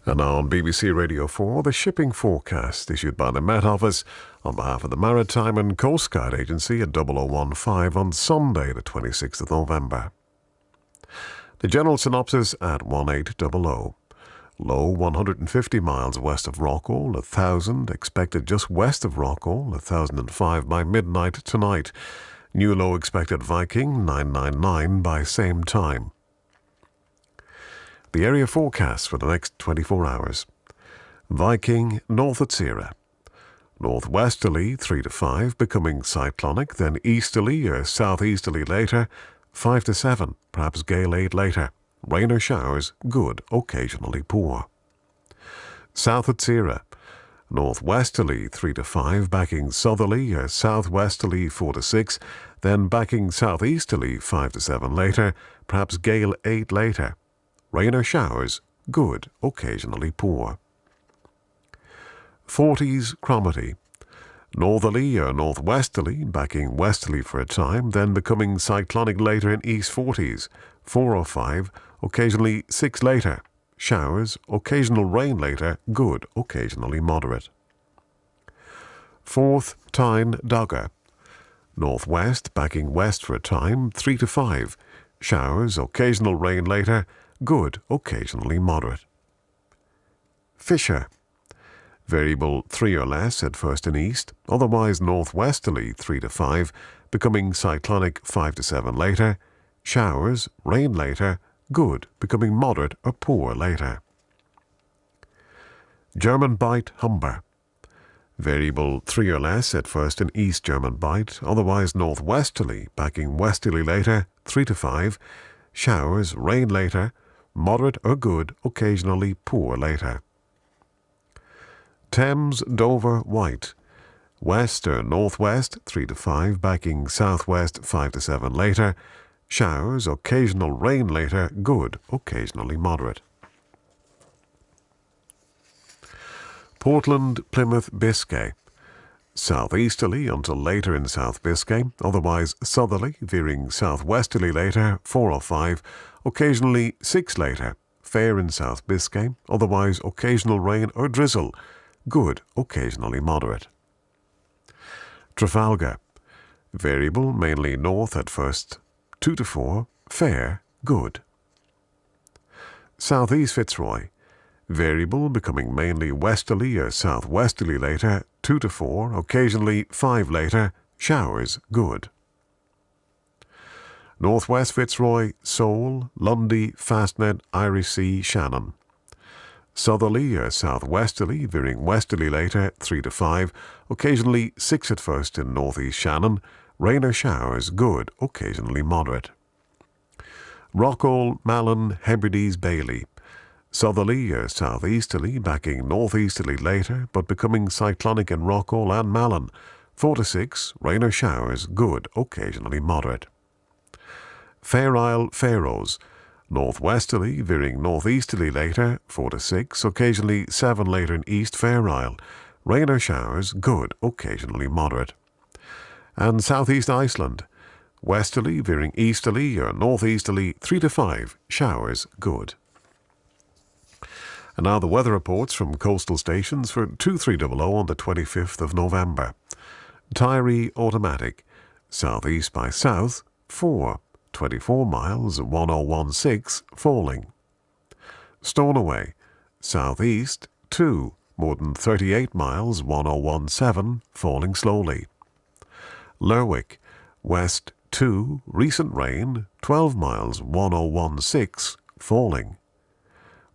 And now on BBC Radio 4, the shipping forecast issued by the Met Office on behalf of the Maritime and Coast Guard Agency at 0015 on Sunday, the 26th of November. The general synopsis at 1800. Low 150 miles west of Rockall, 1,000 expected just west of Rockall, 1,005 by midnight tonight. New low expected Viking 999 by same time. The area forecast for the next 24 hours. Viking north at Sierra. Northwesterly 3 to 5, becoming cyclonic, then easterly or southeasterly later, 5 to 7, perhaps gale 8 later. Rain or showers, good, occasionally poor. South at Sierra. Northwesterly 3 to 5, backing southerly or southwesterly 4 to 6, then backing southeasterly 5 to 7 later, perhaps gale 8 later. Rain or showers, good, occasionally poor. 40s Cromarty. Northerly or northwesterly, backing westerly for a time, then becoming cyclonic later in east 40s, 4 or 5, occasionally 6 later. Showers, occasional rain later, good, occasionally moderate. 4th Tyne Dogger. Northwest, backing west for a time, 3 to 5. Showers, occasional rain later, good, occasionally moderate. Fisher. Variable 3 or less at first in east, otherwise northwesterly 3 to 5, becoming cyclonic 5 to 7 later. Showers, rain later, good, becoming moderate or poor later. German Bight Humber. Variable 3 or less at first in east German Bight, otherwise northwesterly, backing westerly later, 3 to 5. Showers, rain later, moderate or good, occasionally poor later. Thames Dover White. West or northwest 3 to 5, backing southwest 5 to 7 later. Showers, occasional rain later, good, occasionally moderate. Portland Plymouth Biscay. Southeasterly until later in South Biscay, otherwise southerly, veering southwesterly later, 4 or 5, occasionally 6 later. Fair in South Biscay, otherwise occasional rain or drizzle, good, occasionally moderate. Trafalgar. Variable, mainly north at first, 2 to 4, fair, good. Southeast Fitzroy. Variable, becoming mainly westerly or southwesterly later, 2 to 4, occasionally 5 later, showers, good. Northwest Fitzroy, Seoul, Lundy, Fastnet, Irish Sea, Shannon. Southerly or southwesterly, veering westerly later, 3 to 5, occasionally 6 at first in northeast Shannon, rain or showers, good, occasionally moderate. Rockall, Malin, Hebrides, Bailey. Southerly or southeasterly, backing northeasterly later, but becoming cyclonic in Rockall and Malin, 4 to 6, rain or showers, good, occasionally moderate. Fair Isle, Faroes. Northwesterly, veering northeasterly later, 4 to 6, occasionally 7 later in East Fair Isle. Rain or showers, good, occasionally moderate. And Southeast Iceland. Westerly, veering easterly or northeasterly, 3 to 5, showers, good. And now the weather reports from coastal stations for 2300 on the 25th of November. Tyree Automatic. Southeast by south, 4. 24 miles, 1016, falling. Stornoway. Southeast, 2. More than 38 miles, 1017, falling slowly. Lerwick. West, 2. Recent rain, 12 miles, 1016, falling.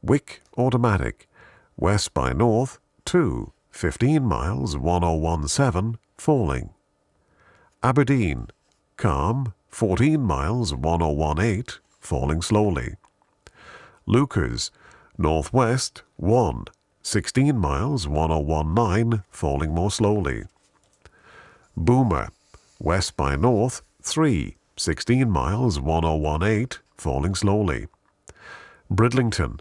Wick Automatic. West by north, 2. 15 miles, 1017, falling. Aberdeen. Calm, 14 miles, 1018, falling slowly. Lukers. Northwest, 1. 16 miles, 1019, falling more slowly. Boomer. West by north, 3. 16 miles, 1018, falling slowly. Bridlington.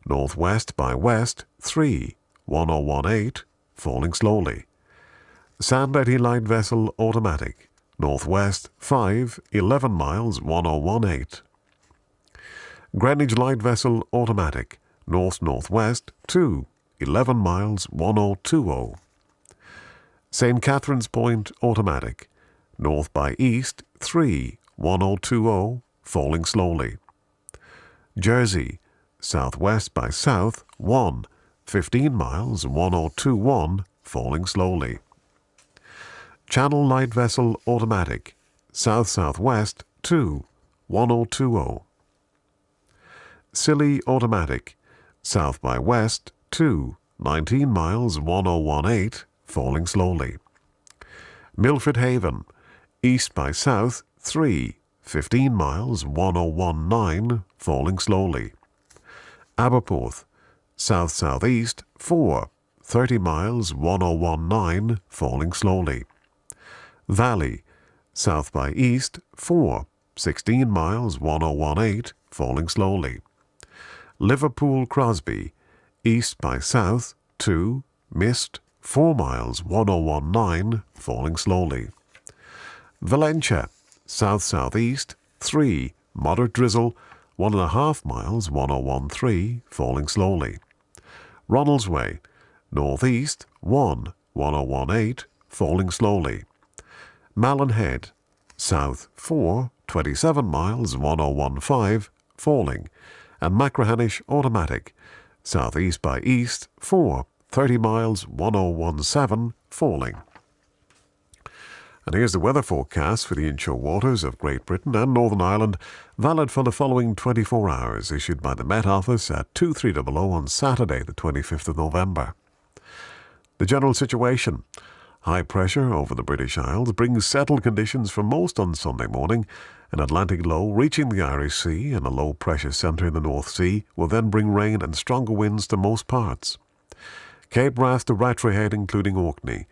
Northwest by west, 3. 1018, falling slowly. Sandy Light Vessel Automatic. Northwest 5, 11 miles, 1018. Greenwich Light Vessel Automatic. north-northwest 2, 11 miles 1020. St. Catherine's Point automatic, north by east 3, 1020, falling slowly. Jersey, southwest by south 1, 15 miles 1021, falling slowly. Channel light vessel automatic, south-southwest 2, 1020. Scilly automatic, south by west 2, 19 miles 1018, falling slowly. Milford Haven, east by south 3, 15 miles 1019, falling slowly. Aberporth, south-southeast 4, 30 miles 1019, falling slowly. Valley, south by east 4, 16 miles 1018, falling slowly. Liverpool Crosby, east by south 2, mist 4 miles 1019, falling slowly. Valentia, south-southeast 3, moderate drizzle 1.5 miles 1013, falling slowly. Ronaldsway, northeast 1, 1018, falling slowly. Malin Head, south 4, 27 miles 1015, falling. And Machrihanish automatic, southeast by east 4, 30 miles 1017, falling. And here's the weather forecast for the inshore waters of Great Britain and Northern Ireland, valid for the following 24 hours, issued by the Met Office at 2300 on Saturday, the 25th of November. The general situation. High pressure over the British Isles brings settled conditions for most on Sunday morning. An Atlantic low reaching the Irish Sea and a low pressure centre in the North Sea will then bring rain and stronger winds to most parts. Cape Wrath to Rattray Head including Orkney.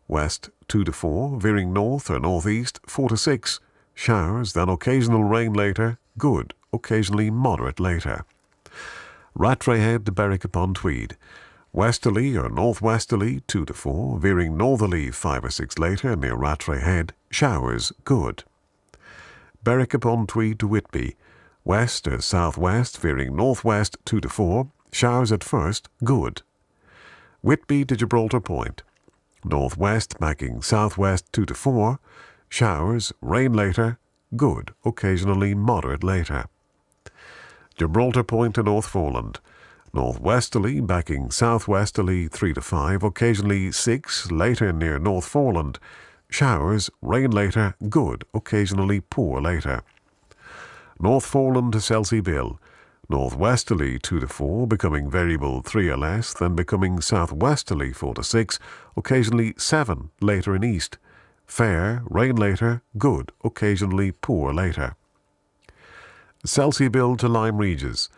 West 2 to 4, veering north or northeast 4 to 6. Showers, then occasional rain later, good, occasionally moderate later. Rattray Head to Berwick upon Tweed. Westerly or northwesterly 2 to 4, veering northerly 5 or 6 later near Rattray Head, showers, good. Berwick upon Tweed to Whitby. West or southwest, veering northwest 2 to 4, showers at first, good. Whitby to Gibraltar Point. Northwest backing southwest 2 to 4, showers, rain later, good, occasionally moderate later. Gibraltar Point to North Foreland. Northwesterly backing southwesterly 3 to 5, occasionally 6, later near North Foreland. Showers, rain later, good, occasionally poor later. North Foreland to Selsey Bill. Northwesterly 2 to 4, becoming variable 3 or less, then becoming southwesterly 4 to 6, occasionally 7, later in east. Fair, rain later, good, occasionally poor later. Selsey Bill to Lyme Regis.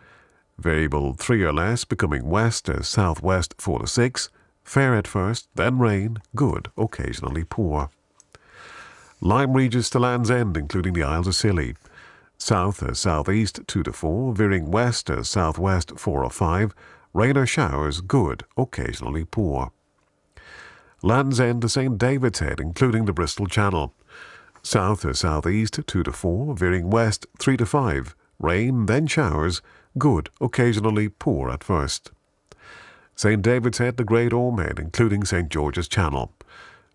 Variable 3 or less, becoming west or southwest 4 to 6, fair at first, then rain, good, occasionally poor. Lyme Regis to Land's End, including the Isles of Scilly. South or southeast 2 to 4, veering west or southwest 4 or 5, rain or showers, good, occasionally poor. Land's End to St. David's Head, including the Bristol Channel. South or southeast 2 to 4, veering west 3 to 5, rain, then showers, good, occasionally poor at first. St. David's Head to Great Orme Head, including St. George's Channel.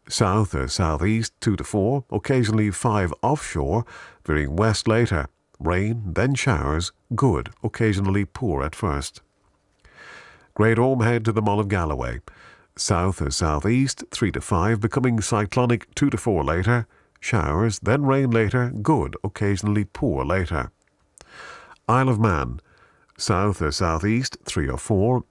South or southeast 2 to 4, occasionally 5 offshore, veering west later. Rain, then showers, good, occasionally poor at first. Great Orme Head to the Mull of Galloway. South or southeast 3 to 5, becoming cyclonic 2 to 4 later. Showers, then rain later, good, occasionally poor later. Isle of Man. South or southeast 3 or 4,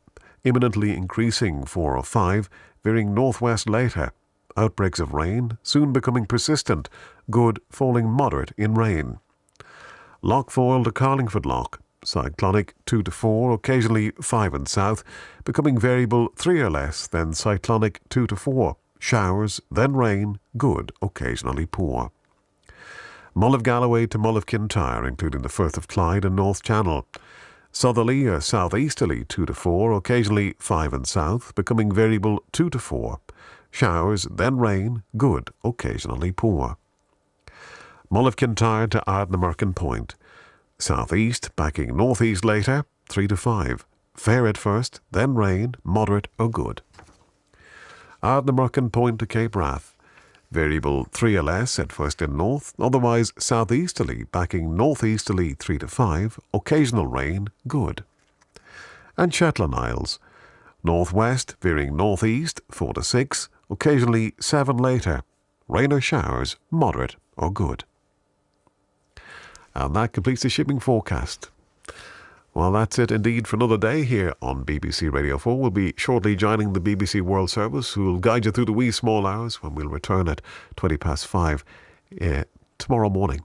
imminently increasing 4 or 5, veering northwest later. Outbreaks of rain, soon becoming persistent, good, falling moderate in rain. Loch Foyle to Carlingford Loch. Cyclonic 2 to 4, occasionally 5 in south, becoming variable 3 or less, then cyclonic 2 to 4. Showers, then rain, good, occasionally poor. Mull of Galloway to Mull of Kintyre, including the Firth of Clyde and North Channel. Southerly or southeasterly 2 to 4, occasionally 5 in south, becoming variable 2 to 4. Showers, then rain, good, occasionally poor. Mull of Kintyre to Ardnamurchan Point. Southeast, backing northeast later, 3 to 5. fair at first, then rain, moderate or good. Ardnamurchan Point to Cape Wrath. Variable 3 or less at first in north, otherwise southeasterly, backing northeasterly 3 to 5, occasional rain, good. And Shetland Isles. Northwest, veering northeast 4 to 6, occasionally 7 later. Rain or showers, moderate or good. And that completes the shipping forecast. Well, that's it indeed for another day here on BBC Radio 4. We'll be shortly joining the BBC World Service, who will guide you through the wee small hours when we'll return at 5:20 tomorrow morning.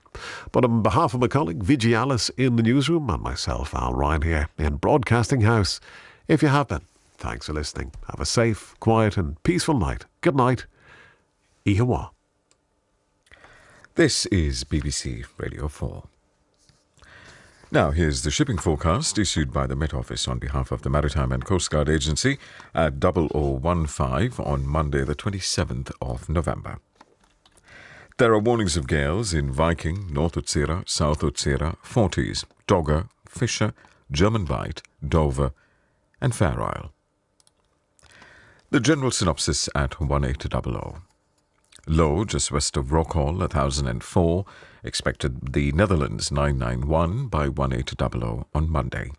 But on behalf of my colleague Vigi Alice in the newsroom and myself, Al Ryan here in Broadcasting House, if you have been, thanks for listening. Have a safe, quiet and peaceful night. Good night. Ihawa. This is BBC Radio 4. Now, here's the shipping forecast issued by the Met Office on behalf of the Maritime and Coast Guard Agency at 0015 on Monday, the 27th of November. There are warnings of gales in Viking, North Utsira, South Utsira, Forties, Dogger, Fisher, German Bight, Dover, and Fair Isle. The general synopsis at 1800. Low just west of Rockhall, 1004. Expected the Netherlands 991 by 1800 on Monday.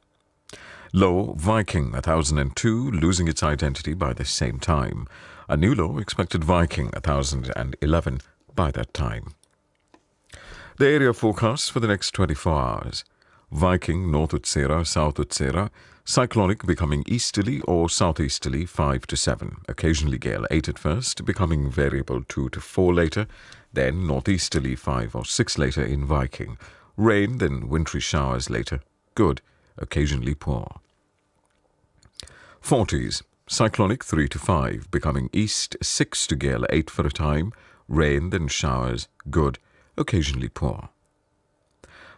Low Viking 1002, losing its identity by the same time. A new low expected Viking 1011 by that time. The area forecast for the next 24 hours. Viking North Utsira, South Utsira, cyclonic becoming easterly or southeasterly 5 to 7, occasionally gale 8 at first, becoming variable 2 to 4 later, then northeasterly 5 or 6 later in Viking, rain, then wintry showers later, good, occasionally poor. Forties, cyclonic 3 to 5, becoming east 6 to gale 8 for a time, rain, then showers, good, occasionally poor.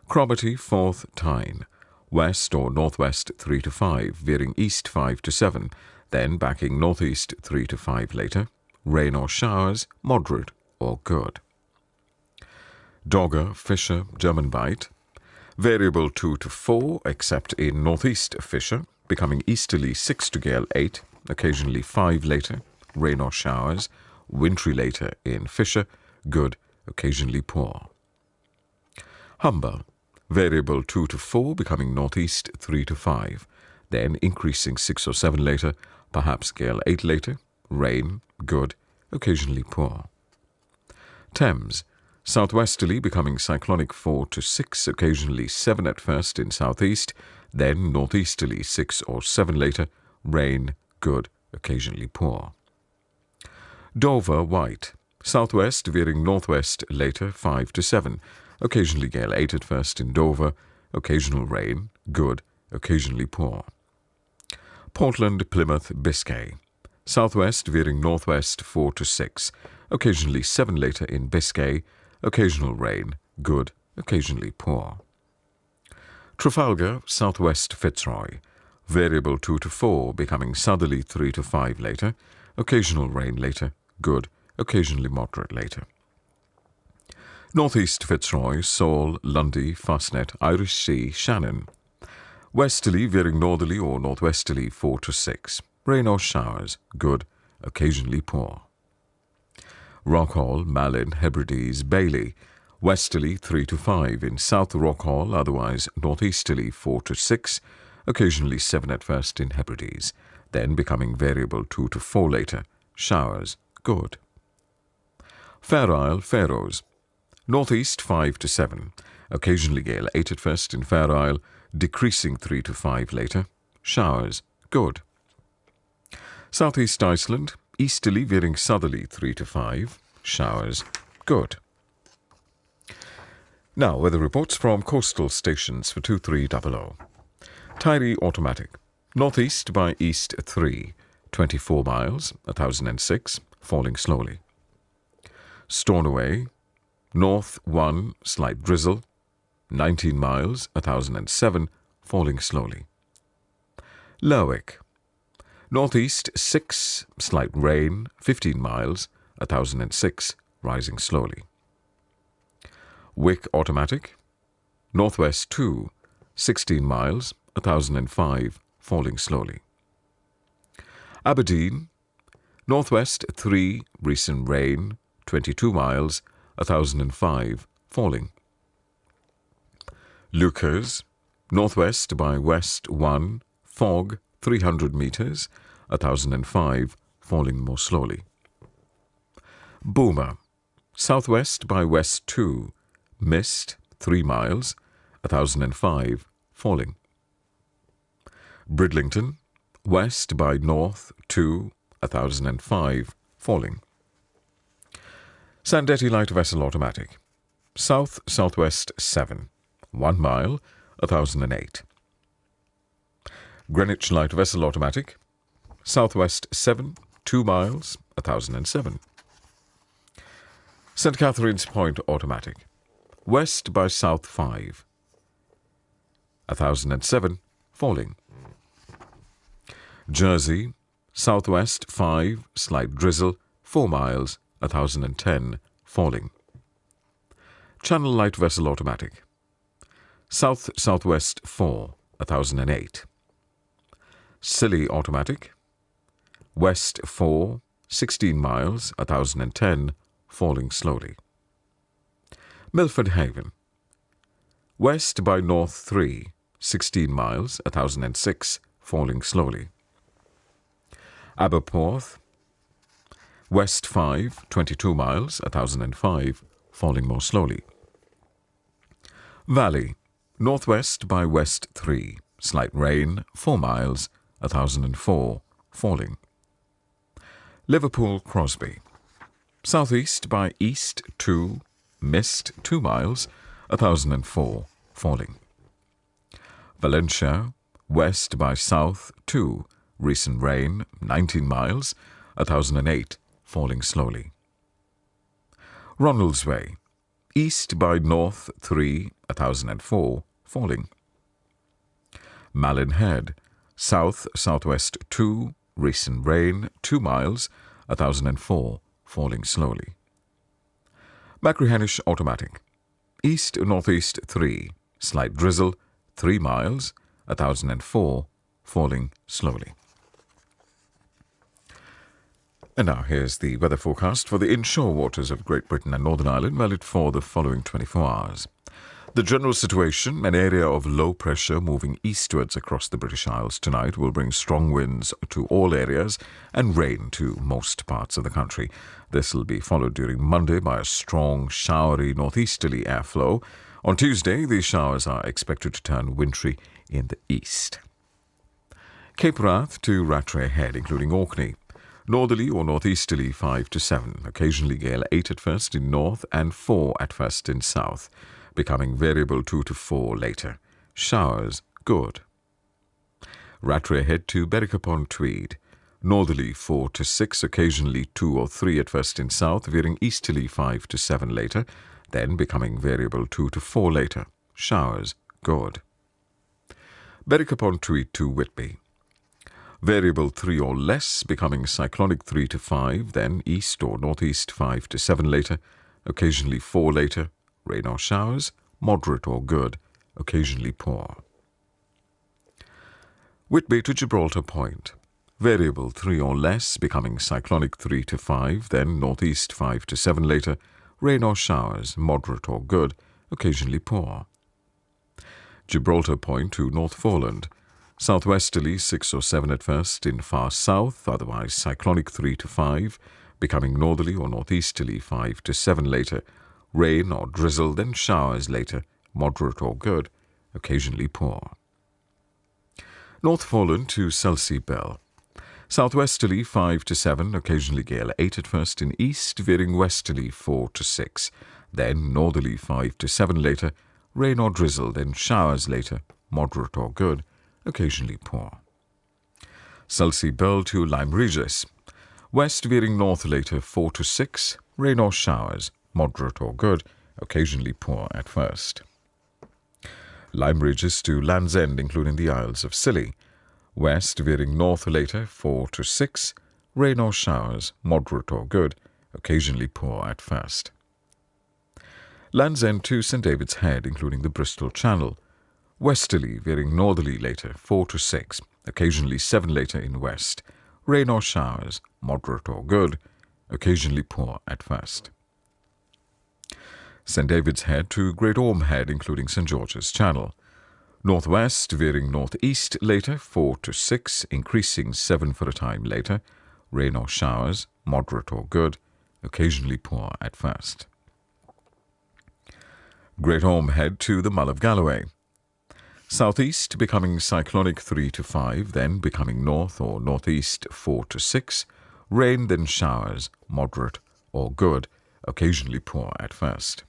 Cromarty, 4th Tyne, west or northwest 3 to 5, veering east 5 to 7, then backing northeast 3 to 5 later, rain or showers, moderate or good. Dogger, Fisher, German Bight, variable 2 to 4, except in northeast Fisher, becoming easterly 6 to gale 8, occasionally 5 later, rain or showers, wintry later in Fisher, good, occasionally poor. Humber, variable 2 to 4, becoming northeast 3 to 5, then increasing 6 or 7 later, perhaps gale 8 later, rain, good, occasionally poor. Thames, southwesterly becoming cyclonic 4 to 6, occasionally 7 at first in southeast, then northeasterly 6 or 7 later, rain, good, occasionally poor. Dover White, southwest veering northwest later 5 to 7, occasionally gale 8 at first in Dover, occasional rain, good, occasionally poor. Portland, Plymouth, Biscay, southwest veering northwest 4 to 6, occasionally 7 later in Biscay, occasional rain, good, occasionally poor. Trafalgar, southwest Fitzroy, variable 2 to 4, becoming southerly 3 to 5 later, occasional rain later, good, occasionally moderate later. Northeast Fitzroy, Seoul, Lundy, Fastnet, Irish Sea, Shannon. Westerly veering northerly or northwesterly 4 to 6. Rain or showers, good, occasionally poor. Rockhall, Malin, Hebrides, Bailey. Westerly 3 to 5 in South Rockhall, otherwise northeasterly 4 to 6, occasionally 7 at first in Hebrides, then becoming variable 2 to 4 later. Showers, good. Fair Isle, Faroes. Northeast 5 to 7, occasionally gale 8 at first in Fair Isle, decreasing 3 to 5 later. Showers, good. Southeast Iceland, easterly veering southerly 3 to 5. Showers, good. Now, weather reports from coastal stations for 2300. Tyre automatic, northeast by east 3, 24 miles, 1006, falling slowly. Stornoway, north 1, slight drizzle, 19 miles, 1007, falling slowly. Lerwick, northeast 6, slight rain, 15 miles, 1006, rising slowly. Wick automatic, northwest 2, 16 miles, 1005, falling slowly. Aberdeen, northwest 3, recent rain, 22 miles, 1005, falling. Lucas, northwest by west 1, fog, 300 meters, 1005, falling more slowly. Boomer, southwest by west 2, mist, 3 miles, 1005, falling. Bridlington, west by north 2, 1005, falling. Sandetti light vessel automatic, south-southwest 7, 1 mile, 1008. Greenwich light vessel automatic, southwest 7, 2 miles, 1007. St. Catherine's Point automatic, west by south 5, 1007, falling. Jersey, southwest 5, slight drizzle, 4 miles, 1010, falling. Channel light vessel automatic, south-southwest 4, 1008. Scilly automatic, west 4, 16 miles, 1010, falling slowly. Milford Haven, west by north 3, 16 miles, 1006, falling slowly. Aberporth, west 5, 22 miles, 1005, falling more slowly. Valley, northwest by west 3, slight rain, 4 miles, 1004, falling. Liverpool Crosby, southeast by east 2, mist 2 miles, 1004, falling. Valencia, west by south 2, recent rain, 19 miles, 1008, falling slowly. Ronaldsway, east by north 3, 1004, falling. Malin Head, south-southwest 2, recent rain, 2 miles, 1004, falling slowly. Machrihanish automatic, east-northeast 3, slight drizzle, 3 miles, 1004, falling slowly. And now here's the weather forecast for the inshore waters of Great Britain and Northern Ireland, valid for the following 24 hours. The general situation, an area of low pressure moving eastwards across the British Isles tonight, will bring strong winds to all areas and rain to most parts of the country. This will be followed during Monday by a strong, showery northeasterly airflow. On Tuesday, these showers are expected to turn wintry in the east. Cape Wrath to Rattray Head, including Orkney. Northerly or northeasterly 5 to 7, occasionally gale 8 at first in north and 4 at first in south, becoming variable 2 to 4 later. Showers good. Rattray Head to Berwick-upon-Tweed. Northerly 4 to 6, occasionally 2 or 3 at first in south, veering easterly 5 to 7 later, then becoming variable 2 to 4 later. Showers good. Berwick-upon-Tweed to Whitby. Variable 3 or less, becoming cyclonic 3 to 5, then east or northeast 5 to 7 later, occasionally 4 later, rain or showers, moderate or good, occasionally poor. Whitby to Gibraltar Point. Variable 3 or less, becoming cyclonic 3 to 5, then northeast 5 to 7 later, rain or showers, moderate or good, occasionally poor. Gibraltar Point to North Foreland. Southwesterly 6 or 7 at first in far south, otherwise cyclonic 3 to 5, becoming northerly or northeasterly 5 to 7 later, rain or drizzle, then showers later, moderate or good, occasionally poor. North Foreland to Selsey Bell. Southwesterly 5 to 7, occasionally gale 8 at first in east, veering westerly 4 to 6, then northerly 5 to 7 later, rain or drizzle, then showers later, moderate or good, occasionally poor. Selsey Bell to Lyme Regis. West veering north later 4 to 6, rain or showers, moderate or good, occasionally poor at first. Lyme Regis to Land's End, including the Isles of Scilly. West veering north later 4 to 6, rain or showers, moderate or good, occasionally poor at first. Land's End to St David's Head, including the Bristol Channel. Westerly veering northerly later 4 to 6, occasionally 7 later in west. Rain or showers, moderate or good, occasionally poor at first. St. David's Head to Great Orme Head, including St. George's Channel. Northwest veering northeast later, 4 to 6, increasing 7 for a time later. Rain or showers, moderate or good, occasionally poor at first. Great Orme Head to the Mull of Galloway. Southeast becoming cyclonic 3 to 5, then becoming north or northeast 4 to 6. Rain, then showers, moderate or good, occasionally poor at first.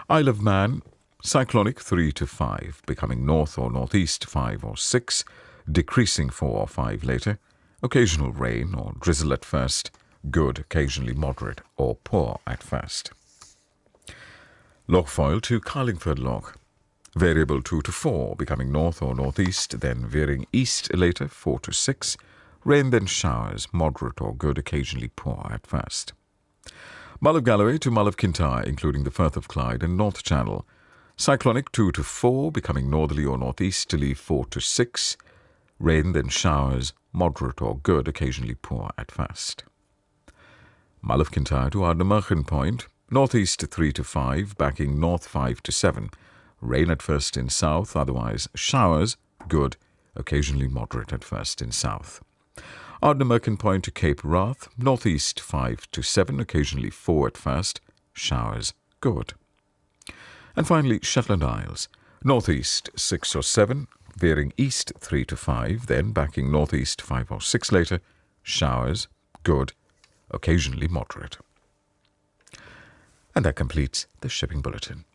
Isle of Man, cyclonic 3 to 5, becoming north or northeast 5 or 6, decreasing 4 or 5 later. Occasional rain or drizzle at first, good, occasionally moderate or poor at first. Lochfoyle to Carlingford Loch. Variable 2 to 4, becoming north or northeast, then veering east later, 4 to 6. Rain, then showers, moderate or good, occasionally poor at first. Mull of Galloway to Mull of Kintyre, including the Firth of Clyde and North Channel. Cyclonic 2 to 4, becoming northerly or northeasterly, 4 to 6. Rain, then showers, moderate or good, occasionally poor at first. Mull of Kintyre to Ardnamurchan Point. Northeast 3 to 5, backing north 5 to 7. Rain at first in south, otherwise showers, good, occasionally moderate at first in south. Ardnamurchan Point to Cape Wrath, northeast 5 to 7, occasionally 4 at first, showers, good. And finally, Shetland Isles, northeast 6 or 7, veering east 3 to 5, then backing northeast 5 or 6 later, showers, good, occasionally moderate. And that completes the shipping bulletin.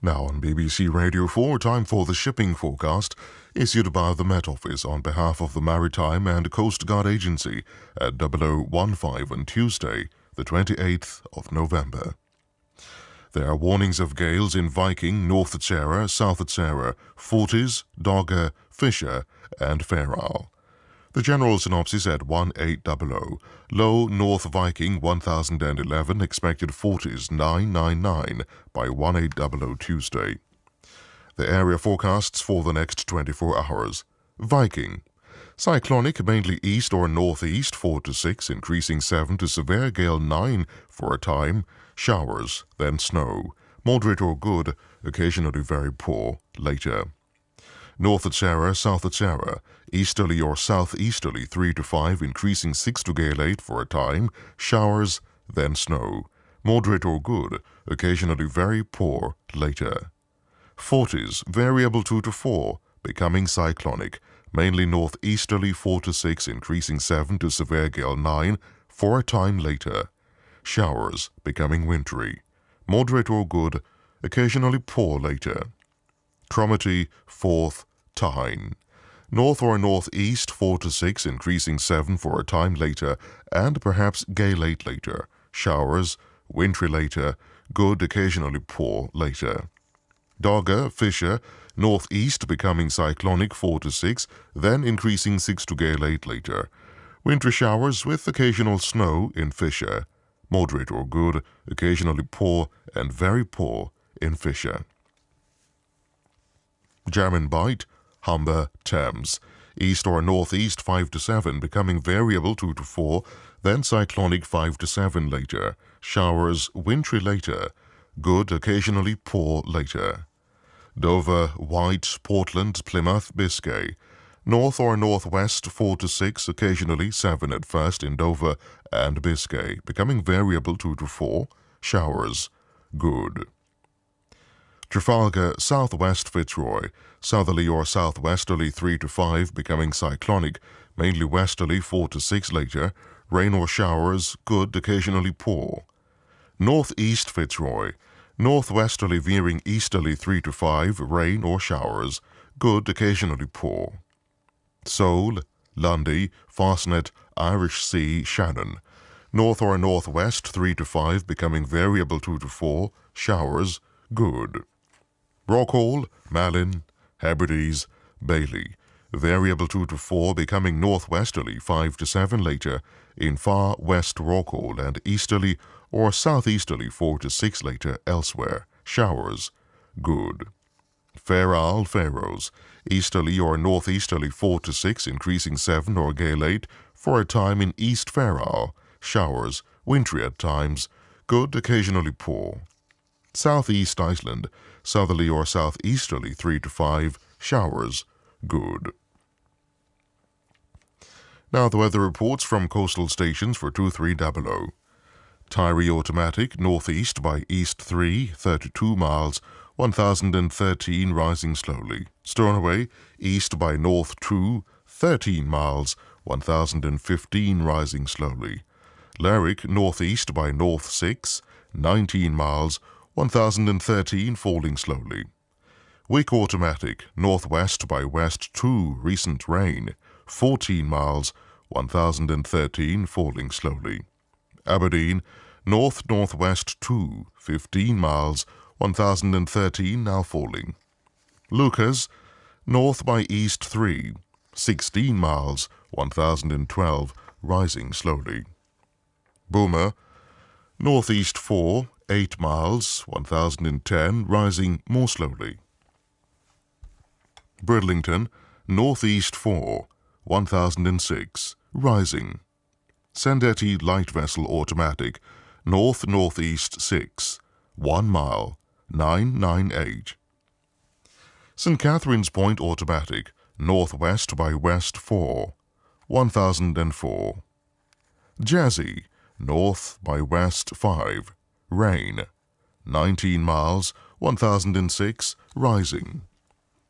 Now on BBC Radio 4, time for the shipping forecast, issued by the Met Office on behalf of the Maritime and Coast Guard Agency at 0015 on Tuesday, the 28th of November. There are warnings of gales in Viking, North Tsara, South Tsara, Forties, Dogger, Fisher, and Fair Isle. The general synopsis at 1800. Low North Viking 1011, expected Forties 999 by 1800 Tuesday. The area forecasts for the next 24 hours. Viking. Cyclonic mainly east or northeast 4 to 6, increasing 7 to severe gale 9 for a time. Showers, then snow. Moderate or good, occasionally very poor, later. North Tsara, South Tsara, easterly or southeasterly 3 to 5, increasing 6 to gale 8 for a time, showers, then snow. Moderate or good, occasionally very poor, later. Forties, variable 2 to 4, becoming cyclonic, mainly northeasterly 4 to 6, increasing 7 to severe gale 9 for a time later. Showers, becoming wintry. Moderate or good, occasionally poor later. Cromarty, 4th, Tyne. North or northeast 4 to 6, increasing 7 for a time later, and perhaps gale 8 later. Showers, wintry later, good, occasionally poor later. Dogger, Fisher, northeast becoming cyclonic 4 to 6, then increasing 6 to gale 8 later. Wintry showers with occasional snow in Fisher. Moderate or good, occasionally poor and very poor in Fisher. German Bight, Humber, Thames. East or northeast 5 to 7, becoming variable 2 to 4, then cyclonic 5 to 7 later. Showers, wintry later. Good, occasionally poor later. Dover, White, Portland, Plymouth, Biscay. North or northwest 4 to 6, occasionally 7 at first in Dover and Biscay, becoming variable 2 to 4. Showers, good. Trafalgar, southwest Fitzroy, southerly or southwesterly 3 to 5, becoming cyclonic, mainly westerly 4 to 6 later, rain or showers, good, occasionally poor. Northeast Fitzroy, northwesterly veering easterly 3 to 5, rain or showers, good, occasionally poor. Seoul, Lundy, Fastnet, Irish Sea, Shannon. North or northwest 3 to 5, becoming variable 2 to 4, showers, good. Rockhall, Malin, Hebrides, Bailey. Variable 2 to 4, becoming northwesterly 5 to 7 later in far west Rockhall and easterly or southeasterly 4 to 6 later elsewhere. Showers, good. Fair Isle, Faroes. Easterly or northeasterly 4 to 6, increasing 7 or gale 8 for a time in East Fair Isle. Showers, wintry at times, good, occasionally poor. Southeast Iceland, southerly or southeasterly 3 to 5, showers, good. Now the weather reports from coastal stations for 2300. Tyree automatic, northeast by east 3, 32 miles, 1013, rising slowly. Stornoway, east by north 2, 13 miles, 1015, rising slowly. Lerwick, northeast by north 6, 19 miles, 1013, falling slowly. Wick automatic, northwest by west 2, recent rain, 14 miles, 1013, falling slowly. Aberdeen, north-northwest 2, 15 miles, 1013, now falling. Lucas, north by east 3, 16 miles, 1012, rising slowly. Boomer, northeast 4, 8 miles, 1010, rising more slowly. Bridlington, northeast 4, 1006, rising. Sandetti light vessel automatic, north-northeast 6, 1 mile, 998. St. Catherine's Point automatic, northwest by west 4, 1004. Jazzy, north by west 5, rain, 19 miles, 1006, rising.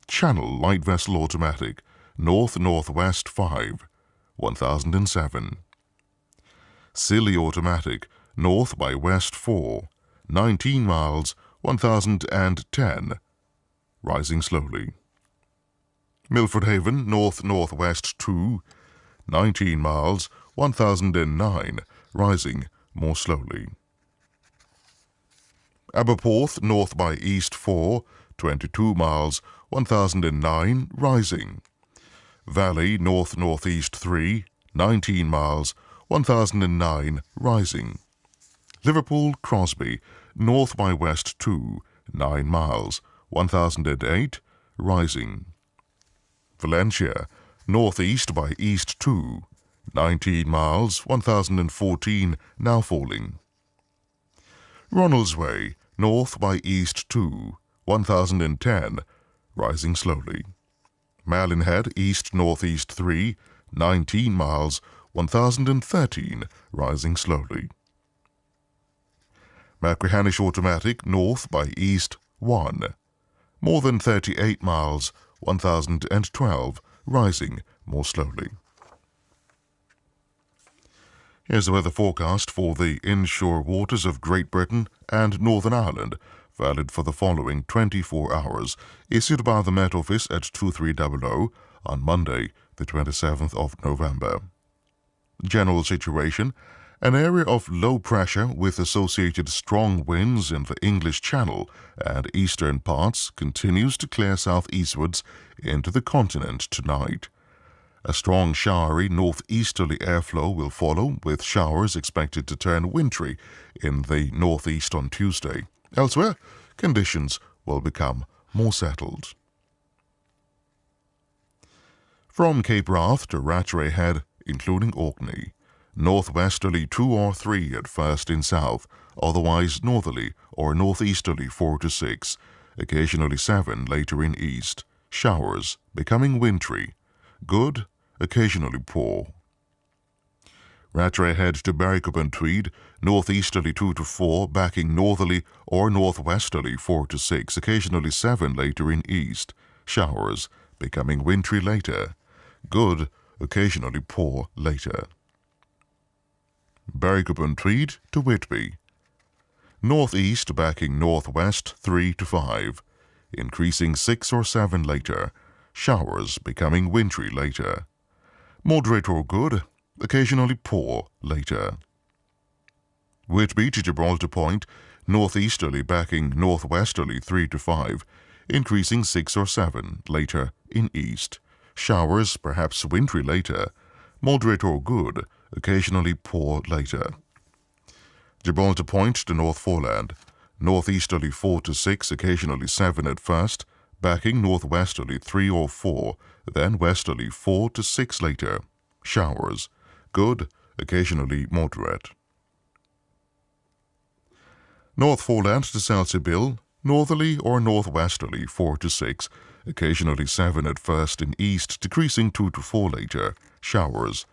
Channel light vessel automatic, north-northwest 5, 1007. Scilly automatic, north by west 4, 19 miles, 1010, rising slowly. Milford Haven, north-northwest 2, 19 miles, 1009, rising more slowly. Aberporth, north by east 4, 22 miles, 1009, rising. Valley, north-northeast 3, 19 miles, 1009, rising. Liverpool, Crosby, north by west 2, 9 miles, 1008, rising. Valencia, northeast by east 2, 19 miles, 1014, now falling. Ronaldsway, north by east 2, 1010, rising slowly. Malinhead, east-northeast 3, 19 miles, 1013, rising slowly. Machrihanish automatic, north by east 1, more than 38 miles, 1012, rising more slowly. Here's the weather forecast for the inshore waters of Great Britain and Northern Ireland, valid for the following 24 hours, issued by the Met Office at 2300 on Monday, the 27th of November. General situation: an area of low pressure with associated strong winds in the English Channel and eastern parts continues to clear southeastwards into the continent tonight. A strong showery northeasterly airflow will follow, with showers expected to turn wintry in the northeast on Tuesday. Elsewhere, conditions will become more settled. From Cape Wrath to Rattray Head, including Orkney, northwesterly 2 or 3 at first in south, otherwise northerly or northeasterly 4 to 6, occasionally 7 later in east. Showers becoming wintry, good, occasionally poor. Rattray Head to Berwick-upon-Tweed, northeasterly 2 to 4, backing northerly or northwesterly 4 to 6, occasionally 7 later in east. Showers becoming wintry later, good, occasionally poor later. Berwick-upon-Tweed to Whitby, northeast backing northwest 3 to 5, increasing 6 or 7 later. Showers becoming wintry later. Moderate or good, occasionally poor later. Whitby to Gibraltar Point, northeasterly backing northwesterly 3 to 5, increasing 6 or 7 later in east. Showers perhaps wintry later. Moderate or good, occasionally poor later. Gibraltar Point to North Foreland, northeasterly 4 to 6, occasionally 7 at first, backing northwesterly 3 or 4, then westerly 4 to 6 later. Showers. Good, occasionally moderate. North Foreland to Salsabill, northerly or northwesterly 4 to 6, occasionally 7 at first in east, decreasing 2 to 4 later. Showers.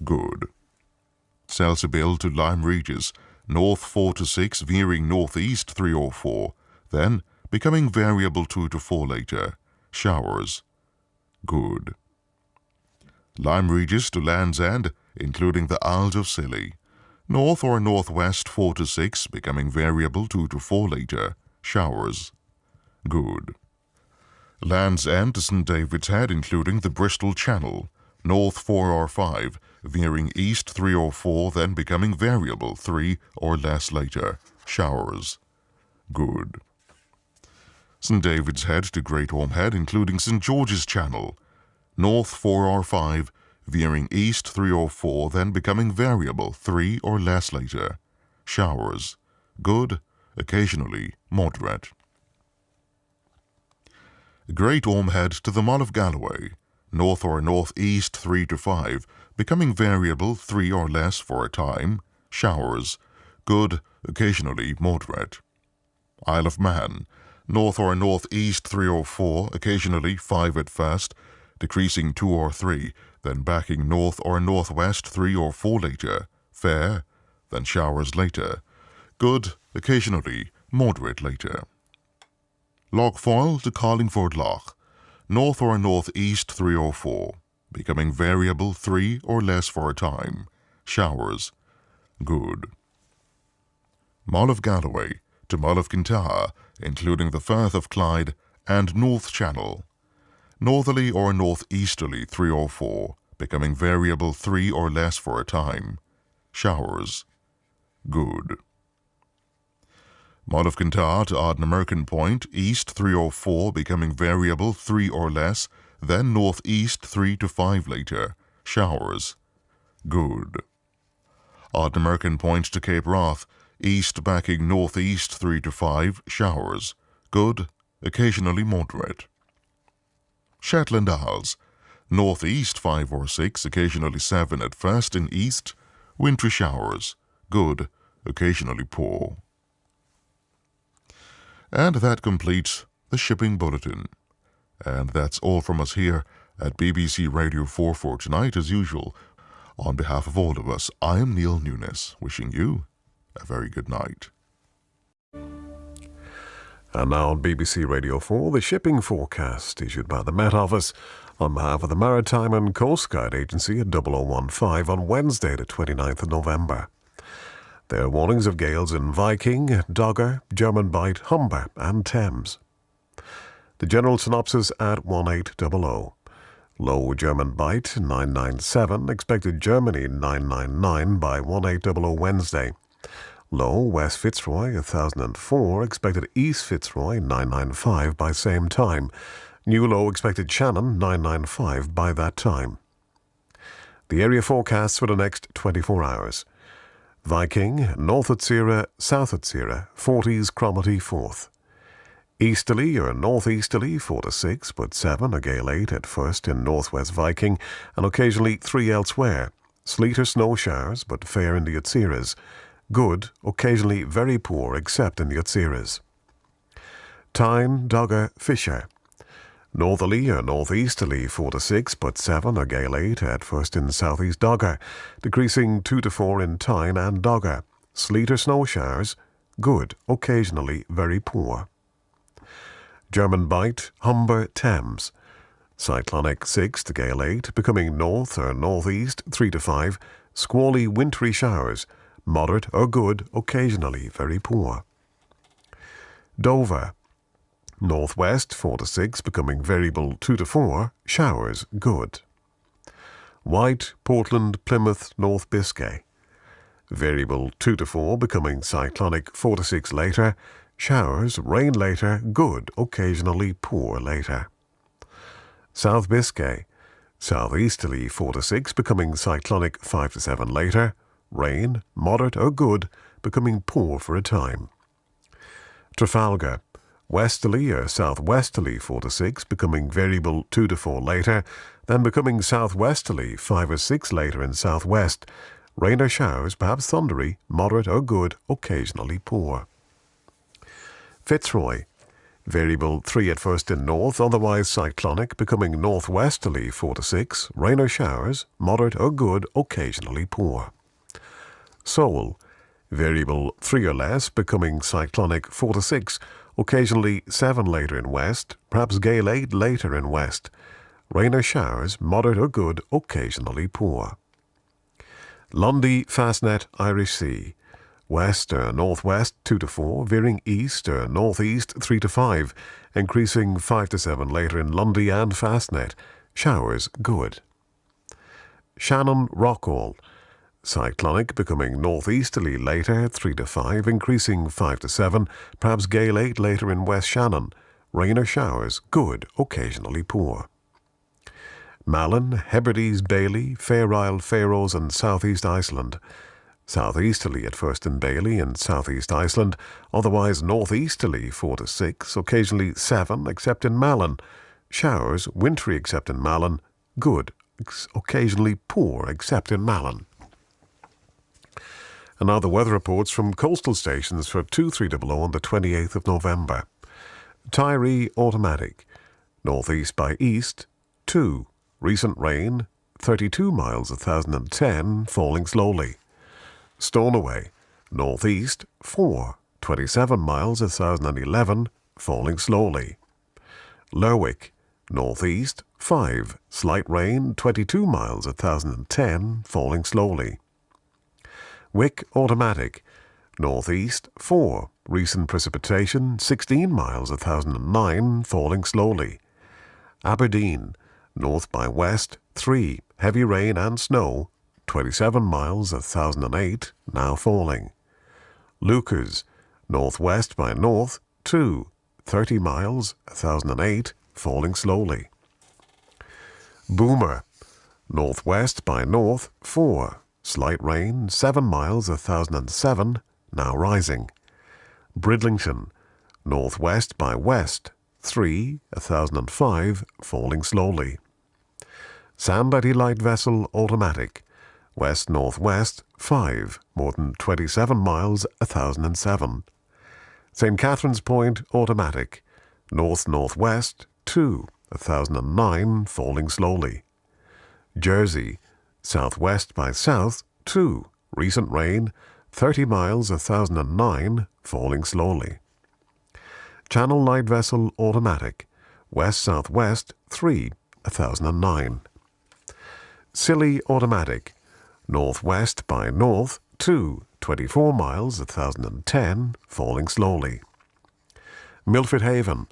Good. Salsabill to Lyme Regis, north 4 to 6, veering northeast 3 or 4, then becoming variable 2 to 4 later. Showers. Good. Lyme Regis to Land's End, including the Isles of Scilly, north or northwest 4 to 6, becoming variable 2 to 4 later. Showers. Good. Land's End to St. David's Head, including the Bristol Channel, north 4 or 5, veering east 3 or 4, then becoming variable 3 or less later. Showers. Good. St. David's Head to Great Orme Head, including St. George's Channel, north 4 or 5, veering east 3 or 4, then becoming variable 3 or less later. Showers. Good, occasionally moderate. Great Orme Head to the Mull of Galloway, north or northeast 3 to 5, becoming variable 3 or less for a time. Showers. Good, occasionally moderate. Isle of Man, north or northeast 3 or 4, occasionally 5 at first, decreasing 2 or 3, then backing north or northwest 3 or 4 later. Fair, then showers later. Good, occasionally moderate later. Lochfoyle to Carlingford Loch, north or northeast 3 or 4, becoming variable 3 or less for a time. Showers. Good. Mull of Galloway to Mull of Kintyre, including the Firth of Clyde and North Channel, northerly or northeasterly 3 or 4, becoming variable 3 or less for a time. Showers. Good. Mull of Kintyre to Ardnamurchan Point, east 3 or 4, becoming variable 3 or less, then northeast 3 to 5 later. Showers. Good. Ardnamurchan Point to Cape Wrath, east backing northeast 3 to 5, showers. Good, occasionally moderate. Shetland Isles, northeast 5 or 6, occasionally 7 at first in east, wintry showers. Good, occasionally poor. And that completes the shipping bulletin. And that's all from us here at BBC Radio 4 for tonight. As usual, on behalf of all of us, I am Neil Nunes, wishing you a very good night. And now on BBC Radio 4, the shipping forecast issued by the Met Office on behalf of the Maritime and Coast Guard Agency at 0015 on Wednesday, the 29th of November. There are warnings of gales in Viking, Dogger, German Bight, Humber and Thames. The general synopsis at 1800. Low German Bight 997, expected Germany 999 by 1800 Wednesday. Low West Fitzroy 1004, expected East Fitzroy 995 by same time. New low expected Shannon 995 by that time. The area forecasts for the next 24 hours. Viking, north at Sierra, south at Sierra, 40s Cromarty 4th. Easterly or northeasterly 4 to 6, but 7 a gale 8 at first in northwest Viking, and occasionally 3 elsewhere. Sleet or snow showers, but fair in the Yatsiras. Good, occasionally very poor except in the Yatsiras. Tyne, Dogger, Fisher. Northerly or northeasterly 4 to 6, but 7 a gale 8 at first in southeast Dogger, decreasing 2 to 4 in Tyne and Dogger. Sleet or snow showers. Good, occasionally very poor. German Bight, Humber, Thames. Cyclonic 6 to gale 8, becoming north or northeast 3 to 5, squally wintry showers, moderate or good, occasionally very poor. Dover, northwest 4 to 6, becoming variable 2 to 4, showers, good. White, Portland, Plymouth, North Biscay. Variable 2 to 4, becoming cyclonic 4 to 6 later, showers, rain later, good, occasionally poor later. South Biscay, southeasterly 4 to 6, becoming cyclonic 5 to 7 later, rain, moderate or good, becoming poor for a time. Trafalgar, Westerly or southwesterly 4 to 6, becoming variable 2 to 4 later, then becoming southwesterly 5 or 6 later in southwest. Rain or showers, perhaps thundery, moderate or good, occasionally poor. Fitzroy. Variable 3 at first in north, otherwise cyclonic, becoming northwesterly 4 to 6, rain or showers, moderate or good, occasionally poor. Seoul. Variable 3 or less, becoming cyclonic 4 to 6, occasionally 7 later in west, perhaps gale 8 later in west. Rain or showers, moderate or good, occasionally poor. Lundy, Fastnet, Irish Sea. West or northwest 2 to 4, veering east or northeast 3 to 5, increasing 5 to 7 later in Lundy and Fastnet. Showers good. Shannon, Rockall. Cyclonic, becoming northeasterly later 3 to 5, increasing 5 to 7, perhaps gale 8 later in West Shannon. Rain or showers good, occasionally poor. Malin, Hebrides, Bailey, Fair Isle, Faroes and southeast Iceland. Southeasterly at first in Bailey and southeast Iceland, otherwise northeasterly 4 to 6, occasionally 7 except in Malin. Showers wintry except in Malin, good, occasionally poor except in Malin. And now the weather reports from coastal stations for 2300 on the 28th of November. Tyree automatic, northeast by east 2, recent rain 32 miles 1010, falling slowly. Stornoway, northeast 4, 27 miles 1011, falling slowly. Lerwick, northeast 5, slight rain 22 miles 1010, falling slowly. Wick automatic, northeast 4, recent precipitation 16 miles 1009, falling slowly. Aberdeen, north by west 3, heavy rain and snow 27 miles 1008, now falling. Lucas, northwest by north 2, 30 miles 1008, falling slowly. Boomer, northwest by north 4, slight rain 7 miles 1007, now rising. Bridlington, northwest by west 3, 1005, falling slowly. Sandbetty light vessel automatic, west-northwest 5, more than 27 miles 1007. St. Catherine's Point automatic, north-northwest 2, 1009, falling slowly. Jersey, southwest by south 2, recent rain 30 miles 1009, falling slowly. Channel light vessel automatic, west-southwest 3, 1009. Scilly automatic, northwest by north 2, 24 miles 1010, falling slowly. Milford Haven,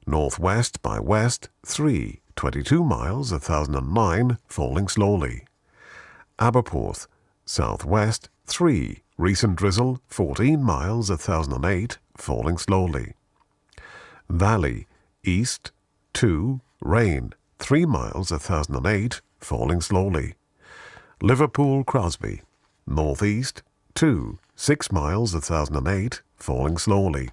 northwest by west 3, 22 miles 1009, falling slowly. Aberporth, southwest 3, recent drizzle 14 miles 1008, falling slowly. Valley, east 2, rain 3 miles 1008, falling slowly. Liverpool Crosby, northeast 2, 6 miles 1008, falling slowly.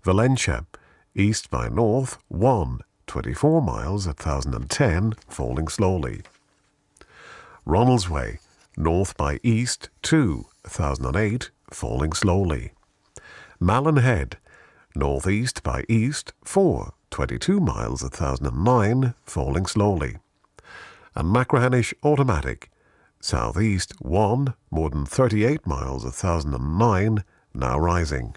Valencia, east by north 1, 24 miles 1010, falling slowly. Ronaldsway, north by east 2, 1008, falling slowly. Malin Head, northeast by east 4, 22 miles 1009, falling slowly. And Machrihanish automatic, southeast 1, more than 38 miles 1009, now rising.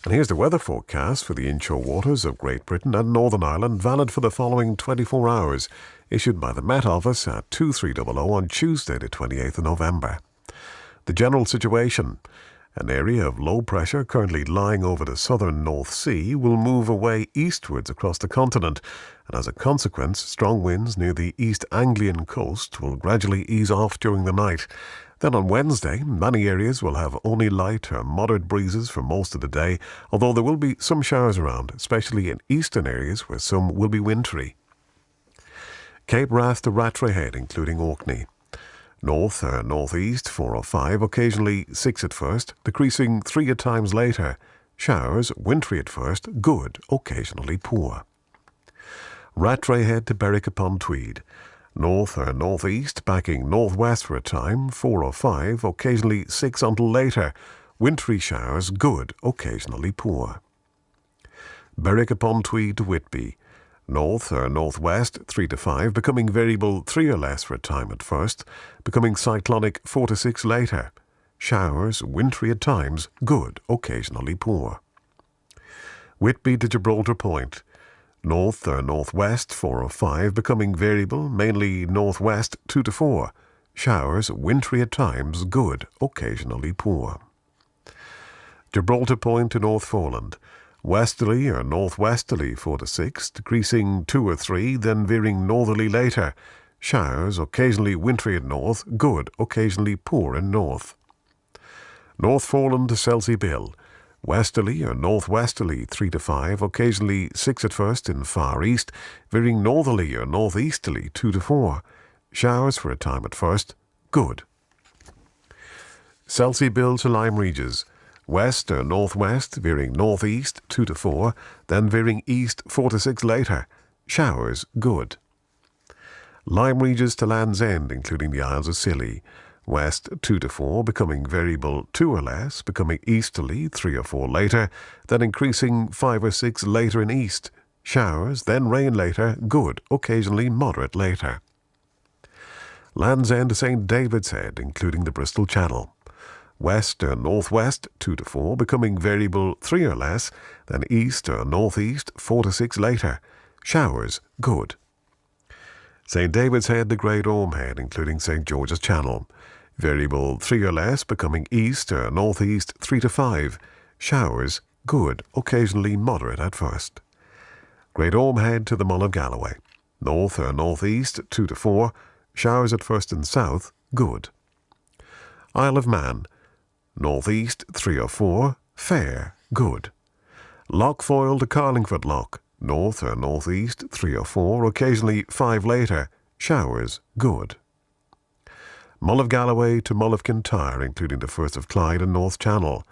And here's the weather forecast for the inshore waters of Great Britain and Northern Ireland, valid for the following 24 hours, issued by the Met Office at 2300 on Tuesday the 28th of November. The general situation: an area of low pressure currently lying over the southern North Sea will move away eastwards across the continent, and as a consequence, strong winds near the East Anglian coast will gradually ease off during the night. Then on Wednesday, many areas will have only light or moderate breezes for most of the day, although there will be some showers around, especially in eastern areas where some will be wintry. Cape Wrath to Rattray Head, including Orkney. North or northeast 4 or 5, occasionally 6 at first, decreasing 3 at times later. showers, wintry at first, good, occasionally poor. Rattray Head to Berwick upon Tweed. North or northeast, backing northwest for a time, 4 or 5, occasionally 6 until later. Wintry showers, good, occasionally poor. Berwick upon Tweed to Whitby. North or northwest, 3 to 5, becoming variable 3 or less for a time at first, becoming cyclonic 4 to 6 later. Showers, wintry at times, good, occasionally poor. Whitby to Gibraltar Point. North or northwest, 4 or 5, becoming variable, mainly northwest, 2 to 4. Showers, wintry at times, good, occasionally poor. Gibraltar Point to North Foreland. Westerly or northwesterly, 4 to 6, decreasing 2 or 3, then veering northerly later. Showers, occasionally wintry at north, good, occasionally poor in north. North Foreland to Selsey Bill. Westerly or northwesterly, 3 to 5, occasionally 6 at first in far east, veering northerly or northeasterly, 2 to 4. Showers for a time at first, good. Selsey Bill to Lyme Regis. West or northwest, veering northeast, 2 to 4, then veering east, 4 to 6 later. Showers, good. Lyme Regis to Land's End, including the Isles of Scilly. West 2 to 4, becoming variable 2 or less, becoming easterly 3 or 4 later, then increasing 5 or 6 later in east. Showers, then rain later, good, occasionally moderate later. Land's End to St. David's Head, including the Bristol Channel. West or northwest 2 to 4, becoming variable 3 or less, then east or northeast 4 to 6 later. Showers, good. St. David's Head to Great Orme Head, including St. George's Channel. Variable 3 or less, becoming east or northeast 3 to 5. Showers, good, occasionally moderate at first. Great Orme Head to the Mull of Galloway. North or northeast 2 to 4. Showers at first and south, good. Isle of Man. Northeast 3 or 4. Fair, good. Loch Foyle to Carlingford Loch. North or northeast 3 or 4, occasionally 5 later. Showers, good. Mull of Galloway to Mull of Kintyre, including the Firth of Clyde and North Channel.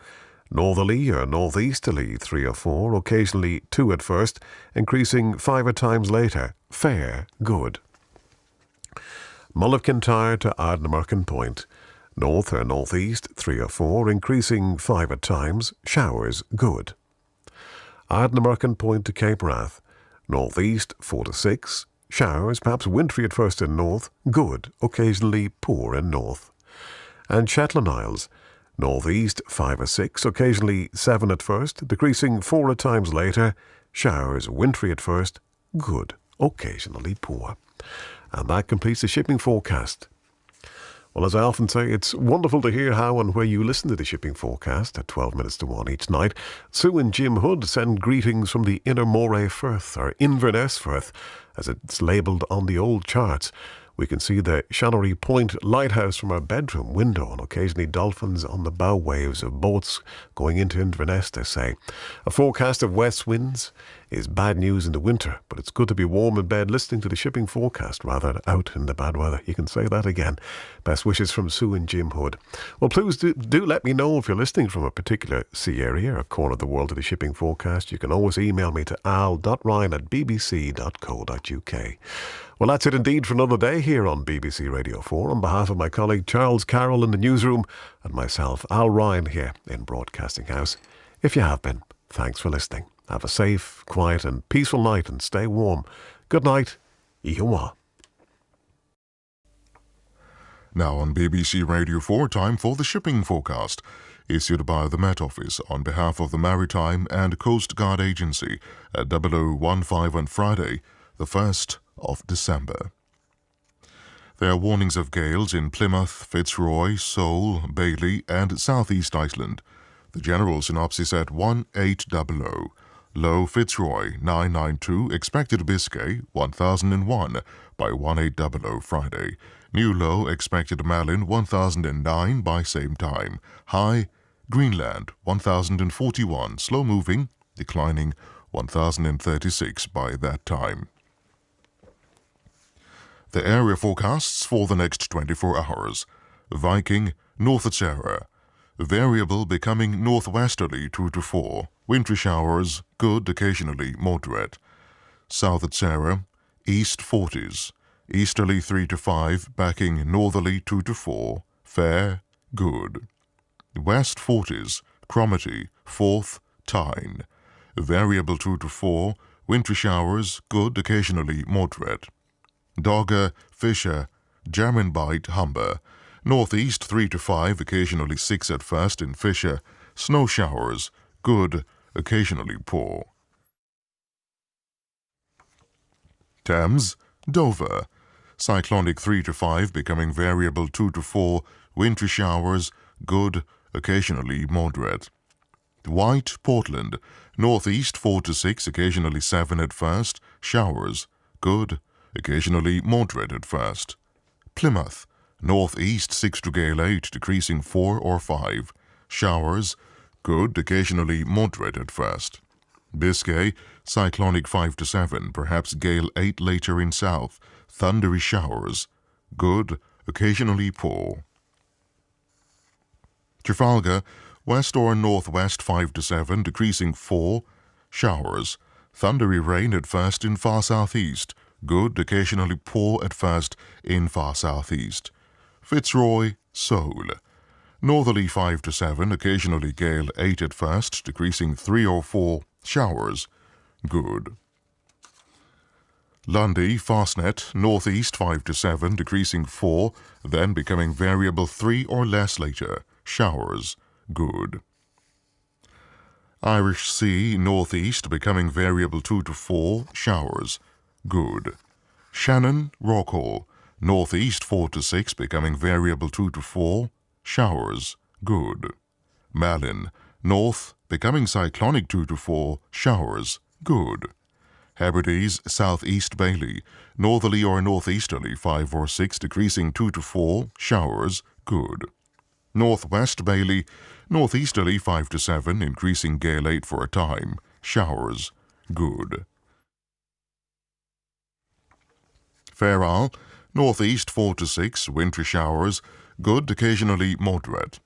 Northerly or northeasterly 3 or 4, occasionally 2 at first, increasing 5 at times later. Fair, good. Mull of Kintyre to Ardnamurchan Point. North or northeast 3 or 4, increasing 5 at times. Showers, good. Ardnamurchan Point to Cape Wrath. Northeast 4 to 6. Showers, perhaps wintry at first in north, good, occasionally poor in north. And Shetland Isles. Northeast 5 or 6, occasionally 7 at first, decreasing 4 at times later. Showers, wintry at first, good, occasionally poor. And that completes the shipping forecast. Well, as I often say, it's wonderful to hear how and where you listen to the shipping forecast at 12 minutes to 1 each night. Sue and Jim Hood send greetings from the Inner Moray Firth, or Inverness Firth, as it's labelled on the old charts. We can see the Shannery Point lighthouse from our bedroom window, and occasionally dolphins on the bow waves of boats going into Inverness, they say. A forecast of west winds is bad news in the winter, but it's good to be warm in bed listening to the shipping forecast rather than out in the bad weather. You can say that again. Best wishes from Sue and Jim Hood. Well, please do let me know if you're listening from a particular sea area or corner of the world to the shipping forecast. You can always email me to al.ryan@bbc.co.uk. Well, that's it indeed for another day here on BBC Radio 4. On behalf of my colleague Charles Carroll in the newsroom and myself, Al Ryan here in Broadcasting House. If you have been, thanks for listening. Have a safe, quiet and peaceful night and stay warm. Good night. Ihawa. Now on BBC Radio 4, time for the shipping forecast, issued by the Met Office on behalf of the Maritime and Coast Guard Agency at 0015 on Friday, the 1st of December. There are warnings of gales in Plymouth, Fitzroy, Seoul, Bailey and Southeast Iceland. The general synopsis at 1800. Low Fitzroy 992, expected Biscay 1001 by 1800 Friday. New low expected Malin 1009 by same time. High Greenland 1041, slow moving, declining 1036 by that time. The area forecasts for the next 24 hours. Viking, North Sarah. variable becoming northwesterly 2 to 4, wintry showers, good, occasionally moderate. South at Sarah, east 40s, easterly 3 to 5, backing northerly 2 to 4, fair, good. West 40s, Cromarty, 4th, Tyne, variable 2 to 4, wintry showers, good, occasionally moderate. Dogger, Fisher, German Bight, Humber, northeast 3 to 5, occasionally 6 at first in Fisher, snow showers, good, occasionally poor. Thames, Dover, cyclonic 3 to 5, becoming variable 2 to 4, wintry showers, good, occasionally moderate. White, Portland, northeast 4 to 6, occasionally 7 at first, showers, good, occasionally moderate at first. Plymouth, northeast 6 to gale 8, decreasing 4 or 5, showers, good, occasionally moderate at first. Biscay, cyclonic 5 to 7, perhaps gale 8 later in south, thundery showers, good, occasionally poor. Trafalgar, west or northwest 5 to 7, decreasing 4, showers, thundery rain at first in far southeast, good, occasionally poor at first in far southeast. Fitzroy, Seoul, northerly 5 to 7, occasionally gale 8 at first, decreasing 3 or 4, showers, good. Lundy, Fastnet, northeast 5 to 7, decreasing 4, then becoming variable 3 or less later, showers, good. Irish Sea, northeast, becoming variable 2 to 4, showers, good. Shannon, Rockhall, northeast 4 to 6, becoming variable 2 to 4, showers, good. Malin, north, becoming cyclonic 2 to 4, showers, good. Hebrides, southeast Bailey, northerly or northeasterly 5 or 6, decreasing 2 to 4, showers, good. Northwest Bailey, northeasterly 5 to 7, increasing gale 8 for a time, showers, good. Fair Isle, northeast 4 to 6, wintry showers, good, occasionally moderate.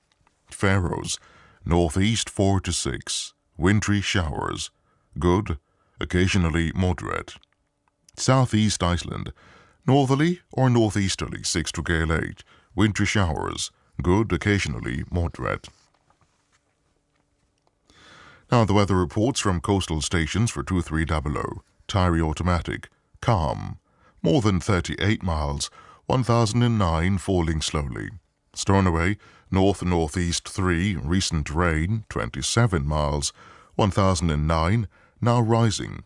Faroes, northeast 4 to 6, wintry showers, good, occasionally moderate. Southeast Iceland, northerly or northeasterly 6 to gale 8, wintry showers, good, occasionally moderate. Now the weather reports from coastal stations for 2300. Tyree Automatic, calm, more than 38 miles, 1009, falling slowly. Stornoway, north-northeast 3, recent rain, 27 miles, 1009, now rising.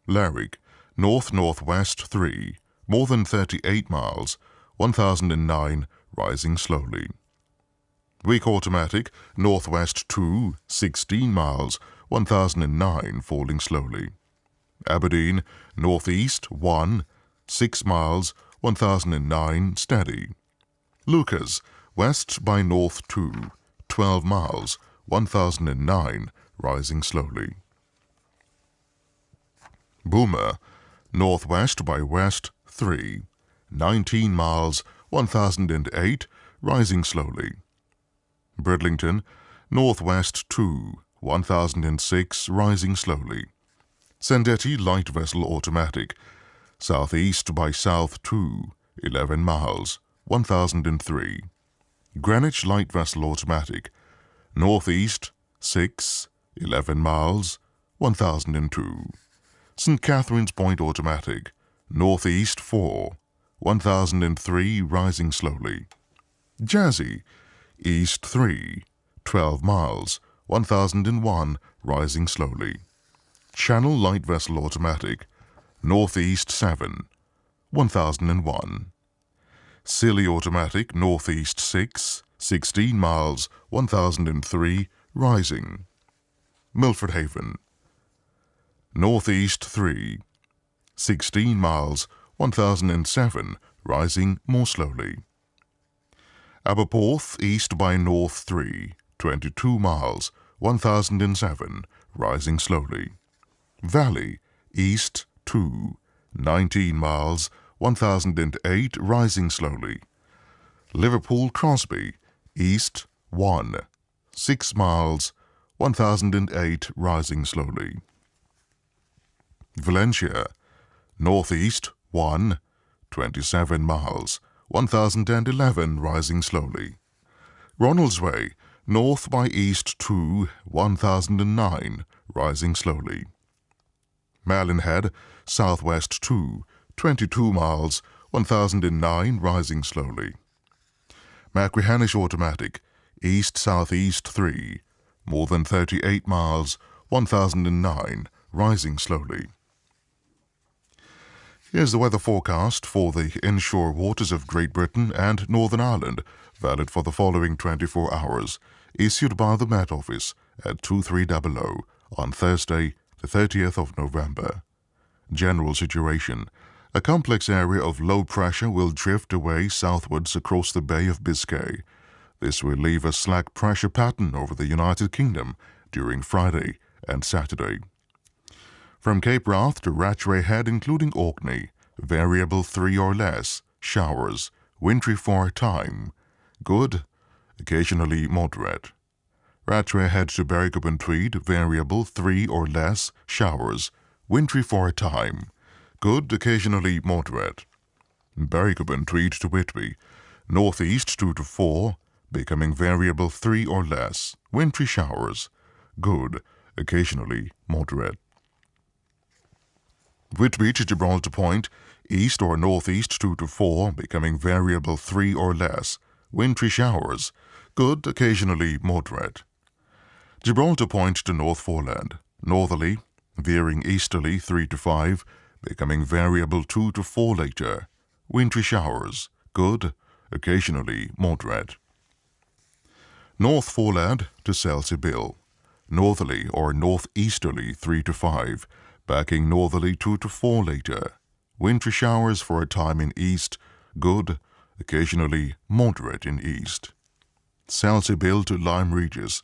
Larrick, north-northwest 3, more than 38 miles, 1009, rising slowly. Weak Automatic, northwest 2, 16 miles, 1009, falling slowly. Aberdeen, northeast 1, 6 miles, 1009, steady. Lucas, west by north 2, 12 miles, 1009, rising slowly. Boomer, northwest by west 3, 19 miles, 1008, rising slowly. Bridlington, northwest 2, 1006, rising slowly. Sandetti, light vessel automatic, southeast by south 2, 11 miles, 1003. Greenwich, light vessel automatic, northeast 6, 11 miles, 1002. St. Catherine's Point automatic, northeast 4, 1003, rising slowly. Jazzy, east 3, 12 miles, 1001, rising slowly. Channel light vessel automatic, northeast 7, 1001. Scilly automatic, northeast 6, 16 miles, 1003, rising. Milford Haven, northeast 3, 16 miles, 1007, rising more slowly. Aberporth, east by north 3, 22 miles, 1007, rising slowly. Valley, east 2, 19 miles, 1008, rising slowly. Liverpool Crosby, east 1, 6 miles, 1008 rising slowly. Valencia, northeast 1, 27 miles, 1011 rising slowly. Ronaldsway, north by east 2, 1009 rising slowly. Malinhead, southwest 2, 22 miles, 1009 rising slowly. Macquahanish Automatic, east-southeast 3, more than 38 miles, 1009 rising slowly. Here's the weather forecast for the inshore waters of Great Britain and Northern Ireland, valid for the following 24 hours, issued by the Met Office at 2300 on Thursday, the 30th of November. General situation. A complex area of low pressure will drift away southwards across the Bay of Biscay. This will leave a slack pressure pattern over the United Kingdom during Friday and Saturday. From Cape Wrath to Rattray Head, including Orkney, variable 3 or less, showers, wintry for a time, good, occasionally moderate. Rattray Head to Berwick-upon-Tweed, variable 3 or less, showers, wintry for a time, good, occasionally moderate. Berwick-upon-Tweed to Whitby, northeast 2 to 4, becoming variable 3 or less, wintry showers, good, occasionally moderate. Whitby to Gibraltar Point, east or northeast 2 to 4, becoming variable 3 or less, wintry showers, good, occasionally moderate. Gibraltar Point to North Foreland, northerly, veering easterly 3 to 5, becoming variable 2 to 4 later, wintry showers, good, occasionally moderate. North Foreland to Selsey Bill, northerly or northeasterly 3 to 5, backing northerly 2 to 4 later. Wintry showers for a time in east, good, occasionally moderate in east. Selsey Bill to Lyme Regis,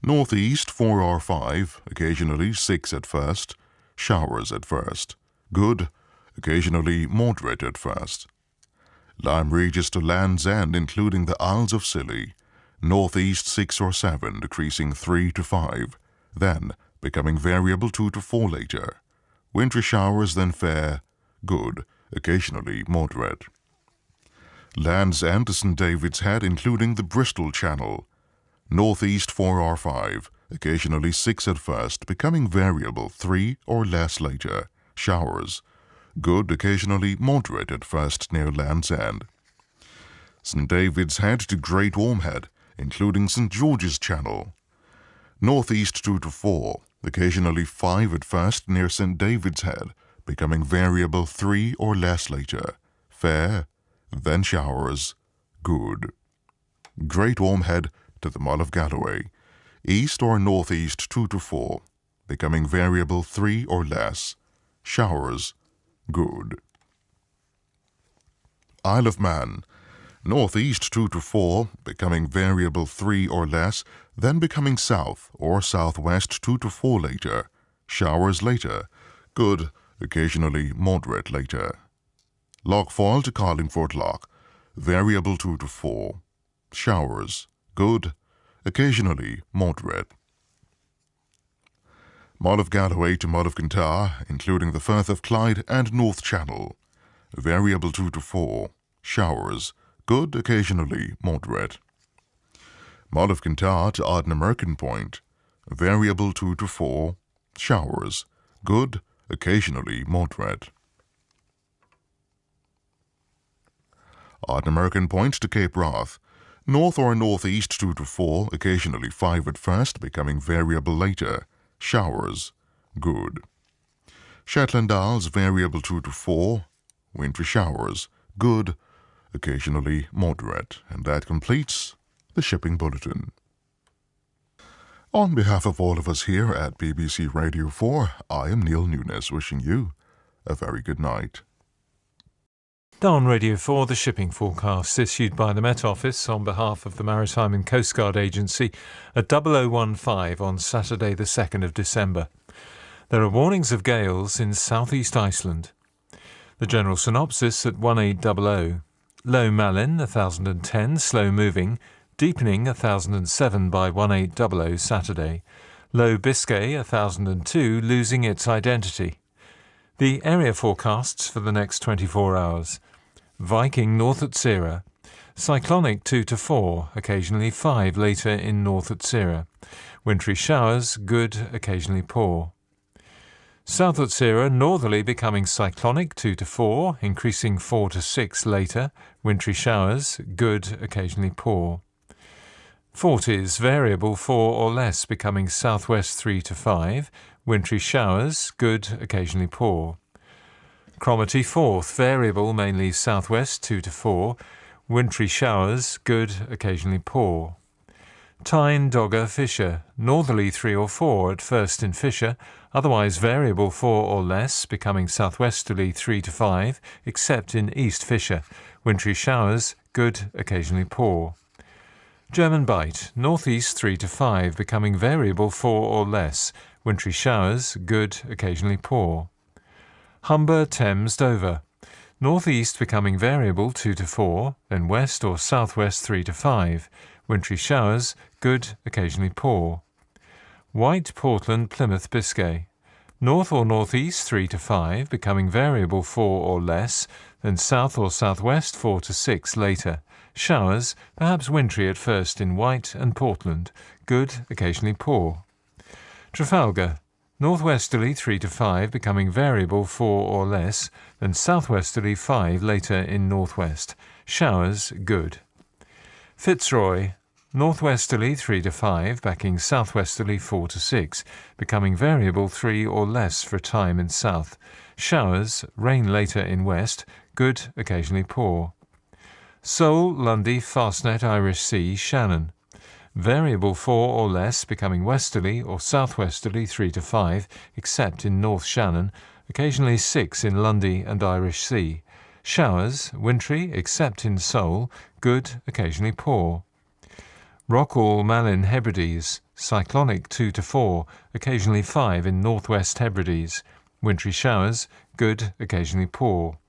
northeast 4 or 5, occasionally 6 at first, showers at first, good, occasionally moderate at first. Lyme Regis to Land's End, including the Isles of Scilly, northeast 6 or 7, decreasing 3 to 5, then becoming variable 2 to 4 later. Wintry showers then fair, good, occasionally moderate. Land's End to St. David's Head, including the Bristol Channel, northeast 4 or 5, occasionally 6 at first, becoming variable 3 or less later, showers, good, occasionally moderate at first near Land's End. St. David's Head to Great Ormhead, including St. George's Channel, northeast 2 to 4, occasionally 5 at first near St. David's Head, becoming variable 3 or less later, fair, then showers, good. Great Ormhead to the Mull of Galloway, east or northeast 2 to 4, becoming variable 3 or less, showers, good. Isle of Man, northeast 2 to 4, becoming variable 3 or less, then becoming south or southwest 2 to 4 later, showers later, good, occasionally moderate later. Lochfoyle to Carlingford Loch, variable 2 to 4, showers, good, occasionally moderate. Mull of Galloway to Mull of Kintyre, including the Firth of Clyde and North Channel, variable 2 to 4, showers, good, occasionally moderate. Mull of Kintyre to Ardnamurchan Point, variable 2 to 4, showers, good, occasionally moderate. Ardnamurchan Point to Cape Wrath, north or northeast 2 to 4, occasionally 5 at first, becoming variable later, showers, good. Shetland Isles, variable 2 to 4, wintry showers, good, occasionally moderate. And that completes the Shipping Bulletin. On behalf of all of us here at BBC Radio 4, I am Neil Nunes, wishing you a very good night. On Radio 4, the shipping forecast issued by the Met Office on behalf of the Maritime and Coast Guard Agency at 0015 on Saturday the 2nd of December. There are warnings of gales in southeast Iceland. The general synopsis at 1800. Low Malin, 1010, slow moving, Deepening 1007 by 1800 Saturday. Low Biscay 1002 losing its identity. The area forecasts for the next 24 hours. Viking north at Sierra. Cyclonic 2 to 4, occasionally 5 later in north at Sierra. Wintry showers, good, occasionally poor. South at Sierra, northerly becoming cyclonic 2 to 4, increasing 4 to 6 later. Wintry showers, good, occasionally poor. Forties, variable 4 or less, becoming southwest 3 to 5. Wintry showers, good, occasionally poor. Cromarty fourth, variable mainly southwest 2 to 4. Wintry showers, good, occasionally poor. Tyne, Dogger, Fisher, northerly 3 or 4 at first in Fisher, otherwise variable 4 or less, becoming southwesterly 3 to 5, except in East Fisher. Wintry showers, good, occasionally poor. German Bight, northeast 3 to 5, becoming variable 4 or less. Wintry showers, good, occasionally poor. Humber, Thames, Dover, northeast becoming variable 2 to 4, then west or southwest 3 to 5. Wintry showers, good, occasionally poor. White, Portland, Plymouth, Biscay, north or northeast 3 to 5, becoming variable 4 or less, then south or southwest 4 to 6 later. Showers, perhaps wintry at first in White and Portland, good, occasionally poor. Trafalgar, northwesterly 3 to 5, becoming variable 4 or less, then southwesterly 5 later in northwest. Showers, good. Fitzroy, northwesterly 3 to 5, backing southwesterly 4 to 6, becoming variable 3 or less for a time in south. Showers, rain later in west, good, occasionally poor. Seoul, Lundy, Fastnet, Irish Sea, Shannon. Variable 4 or less, becoming westerly or southwesterly 3 to 5, except in North Shannon, occasionally 6 in Lundy and Irish Sea. Showers, wintry, except in Seoul, good, occasionally poor. Rockall, Malin, Hebrides, cyclonic 2 to 4, occasionally 5 in northwest Hebrides. Wintry showers, good, occasionally poor.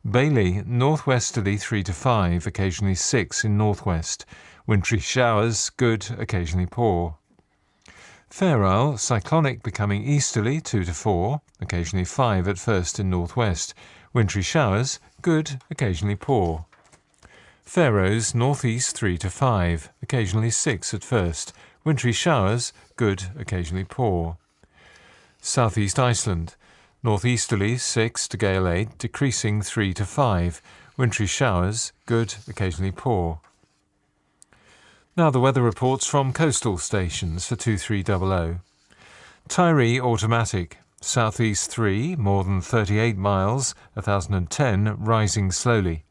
Bailey, northwesterly 3 to 5, occasionally 6 in northwest. Wintry showers, good, occasionally poor. Fair Isle, cyclonic becoming easterly 2 to 4, occasionally 5 at first in northwest. Wintry showers, good, occasionally poor. Faroes, northeast 3 to 5, occasionally 6 at first. Wintry showers, good, occasionally poor. Southeast Iceland, northeasterly 6 to gale 8, decreasing 3 to 5. Wintry showers, good, occasionally poor. Now the weather reports from coastal stations for 2300. Tiree automatic, southeast 3, more than 38 miles, 1010, rising slowly.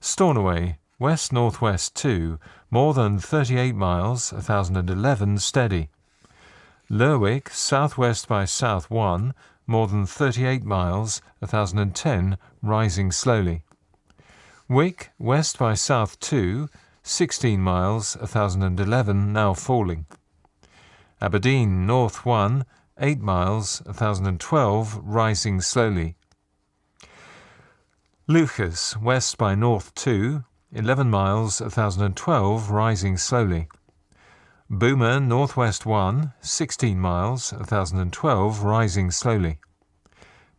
Stornoway, west-northwest 2, more than 38 miles, 1011, steady. Lerwick, southwest by south 1, more than 38 miles, 1010, rising slowly. Wick, west by south 2, 16 miles, 1011, now falling. Aberdeen, north 1, 8 miles, 1012, rising slowly. Lucas, west by north 2, 11 miles, 1012, rising slowly. Boomer, northwest 1, 16 miles, 1012, rising slowly.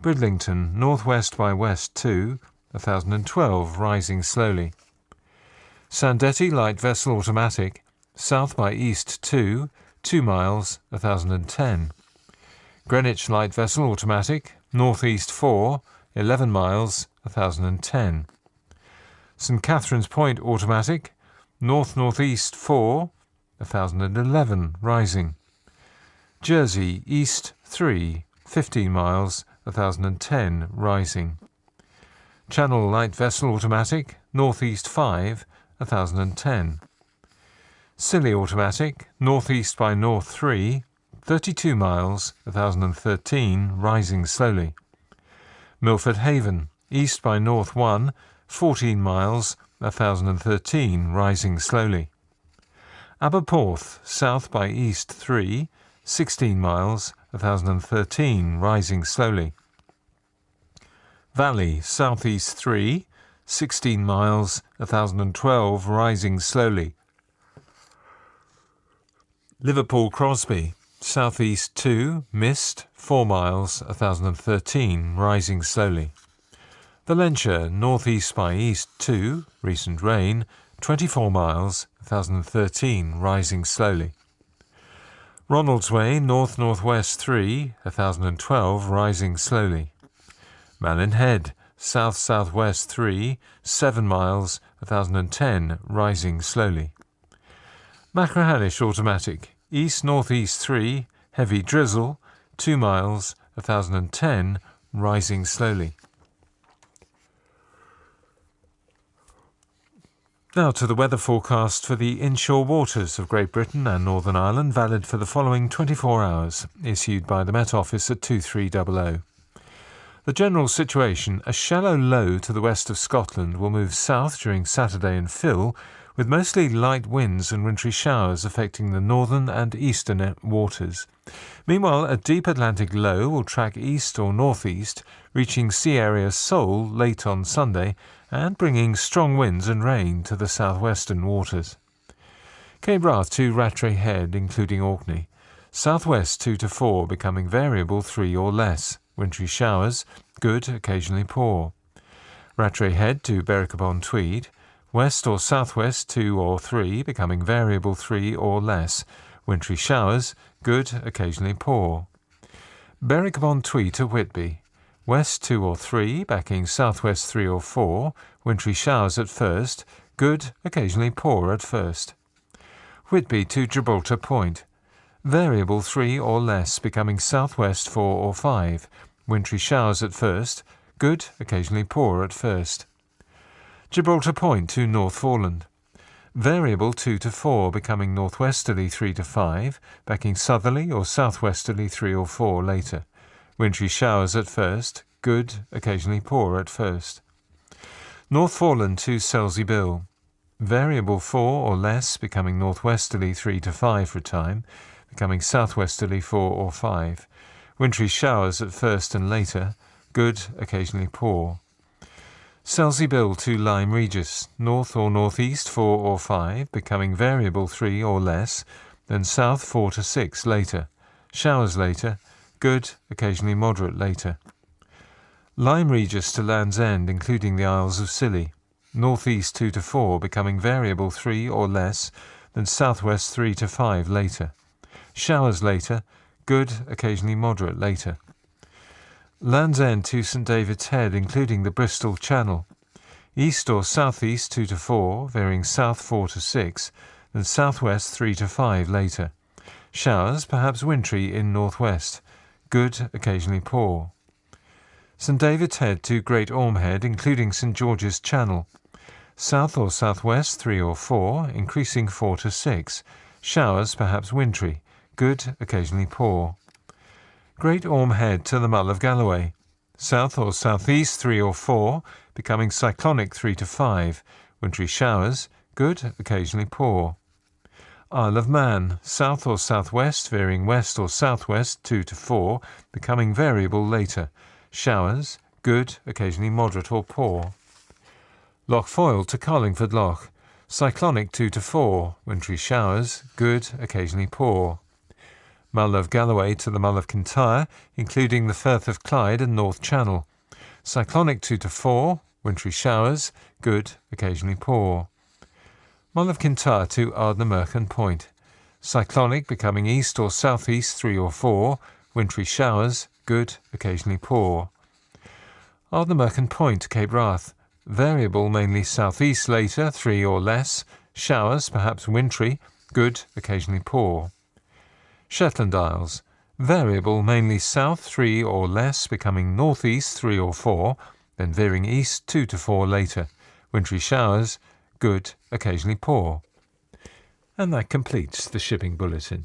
Bridlington, northwest by west 2, 1012, rising slowly. Sandetti, light vessel automatic, south by east 2, 2 miles, 1010. Greenwich, light vessel automatic, northeast 4, 11 miles, 1010. St Catherine's Point automatic, north-northeast 4, 1011, rising. Jersey, east 3, 15 miles, 1010, rising. Channel light vessel automatic, northeast 5, 1010. Scilly automatic, northeast by north 3, 32 miles, 1013, rising slowly. Milford Haven, east by north 1, 14 miles, 1013, rising slowly. Aberporth, south by east 3, 16 miles, 1013, rising slowly. Valley, southeast 3, 16 miles, 1012, rising slowly. Liverpool Crosby, southeast 2, mist, 4 miles, 1013, rising slowly. Valentia, northeast by east 2, recent rain, 24 miles, 1013, rising slowly. Ronaldsway, north-northwest 3, 1012, rising slowly. Malin Head, south-southwest 3, 7 miles, 1010, rising slowly. Machrihanish automatic, east-northeast 3, heavy drizzle, 2 miles, 1010, rising slowly. Now to the weather forecast for the inshore waters of Great Britain and Northern Ireland, valid for the following 24 hours, issued by the Met Office at 2300. The general situation: a shallow low to the west of Scotland will move south during Saturday and fill, with mostly light winds and wintry showers affecting the northern and eastern waters. Meanwhile, a deep Atlantic low will track east or northeast, reaching sea area Seoul late on Sunday and bringing strong winds and rain to the southwestern waters. Cape Wrath to Rattray Head, including Orkney. Southwest 2 to 4, becoming variable 3 or less. Wintry showers, good, occasionally poor. Rattray Head to Berwick-upon-Tweed. West or southwest 2 or 3, becoming variable 3 or less. Wintry showers, good, occasionally poor. Berwick-upon-Tweed to Whitby. West 2 or 3, backing southwest 3 or 4, wintry showers at first, good, occasionally poor at first. Whitby to Gibraltar Point. Variable 3 or less, becoming southwest 4 or 5, wintry showers at first, good, occasionally poor at first. Gibraltar Point to North Foreland. Variable 2 to 4, becoming northwesterly 3 to 5, backing southerly or southwesterly 3 or 4 later. Wintry showers at first, good, occasionally poor at first. North Foreland to Selsey Bill. Variable 4 or less, becoming northwesterly 3 to 5 for a time, becoming southwesterly 4 or 5. Wintry showers at first and later, good, occasionally poor. Selsey Bill to Lyme Regis. North or northeast 4 or 5, becoming variable 3 or less, then south 4 to 6 later. Showers later, good, occasionally moderate later. Lyme Regis to Land's End, including the Isles of Scilly. Northeast 2 to 4, becoming variable 3 or less, then southwest 3 to 5 later. Showers later, good, occasionally moderate later. Land's End to St David's Head, including the Bristol Channel. East or southeast 2 to 4, varying south 4 to 6, then southwest 3 to 5 later. Showers, perhaps wintry in northwest. Good, occasionally poor. St David's Head to Great Orme Head, including St George's Channel. South or southwest 3 or 4, increasing 4 to 6. Showers, perhaps wintry. Good, occasionally poor. Great Orme Head to the Mull of Galloway. South or southeast 3 or 4, becoming cyclonic 3 to 5. Wintry showers, good, occasionally poor. Isle of Man, south or southwest, varying west or southwest 2 to 4, becoming variable later. Showers, good, occasionally moderate or poor. Loch Foyle to Carlingford Loch. Cyclonic 2 to 4, wintry showers, good, occasionally poor. Mull of Galloway to the Mull of Kintyre, including the Firth of Clyde and North Channel. Cyclonic 2 to 4, wintry showers, good, occasionally poor. Mull of Kintyre to Ardnamurchan Point. Cyclonic becoming east or southeast 3 or 4, wintry showers, good, occasionally poor. Ardnamurchan Point to Cape Wrath. Variable mainly southeast later 3 or less, showers perhaps wintry, good, occasionally poor. Shetland Isles. Variable mainly south 3 or less, becoming northeast 3 or 4, then veering east 2 to 4 later. Wintry showers, good, occasionally poor. And that completes the shipping bulletin.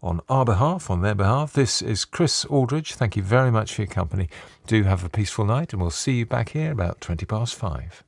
On our behalf, on their behalf, this is Chris Aldridge. Thank you very much for your company. Do have a peaceful night, and we'll see you back here about 5:20.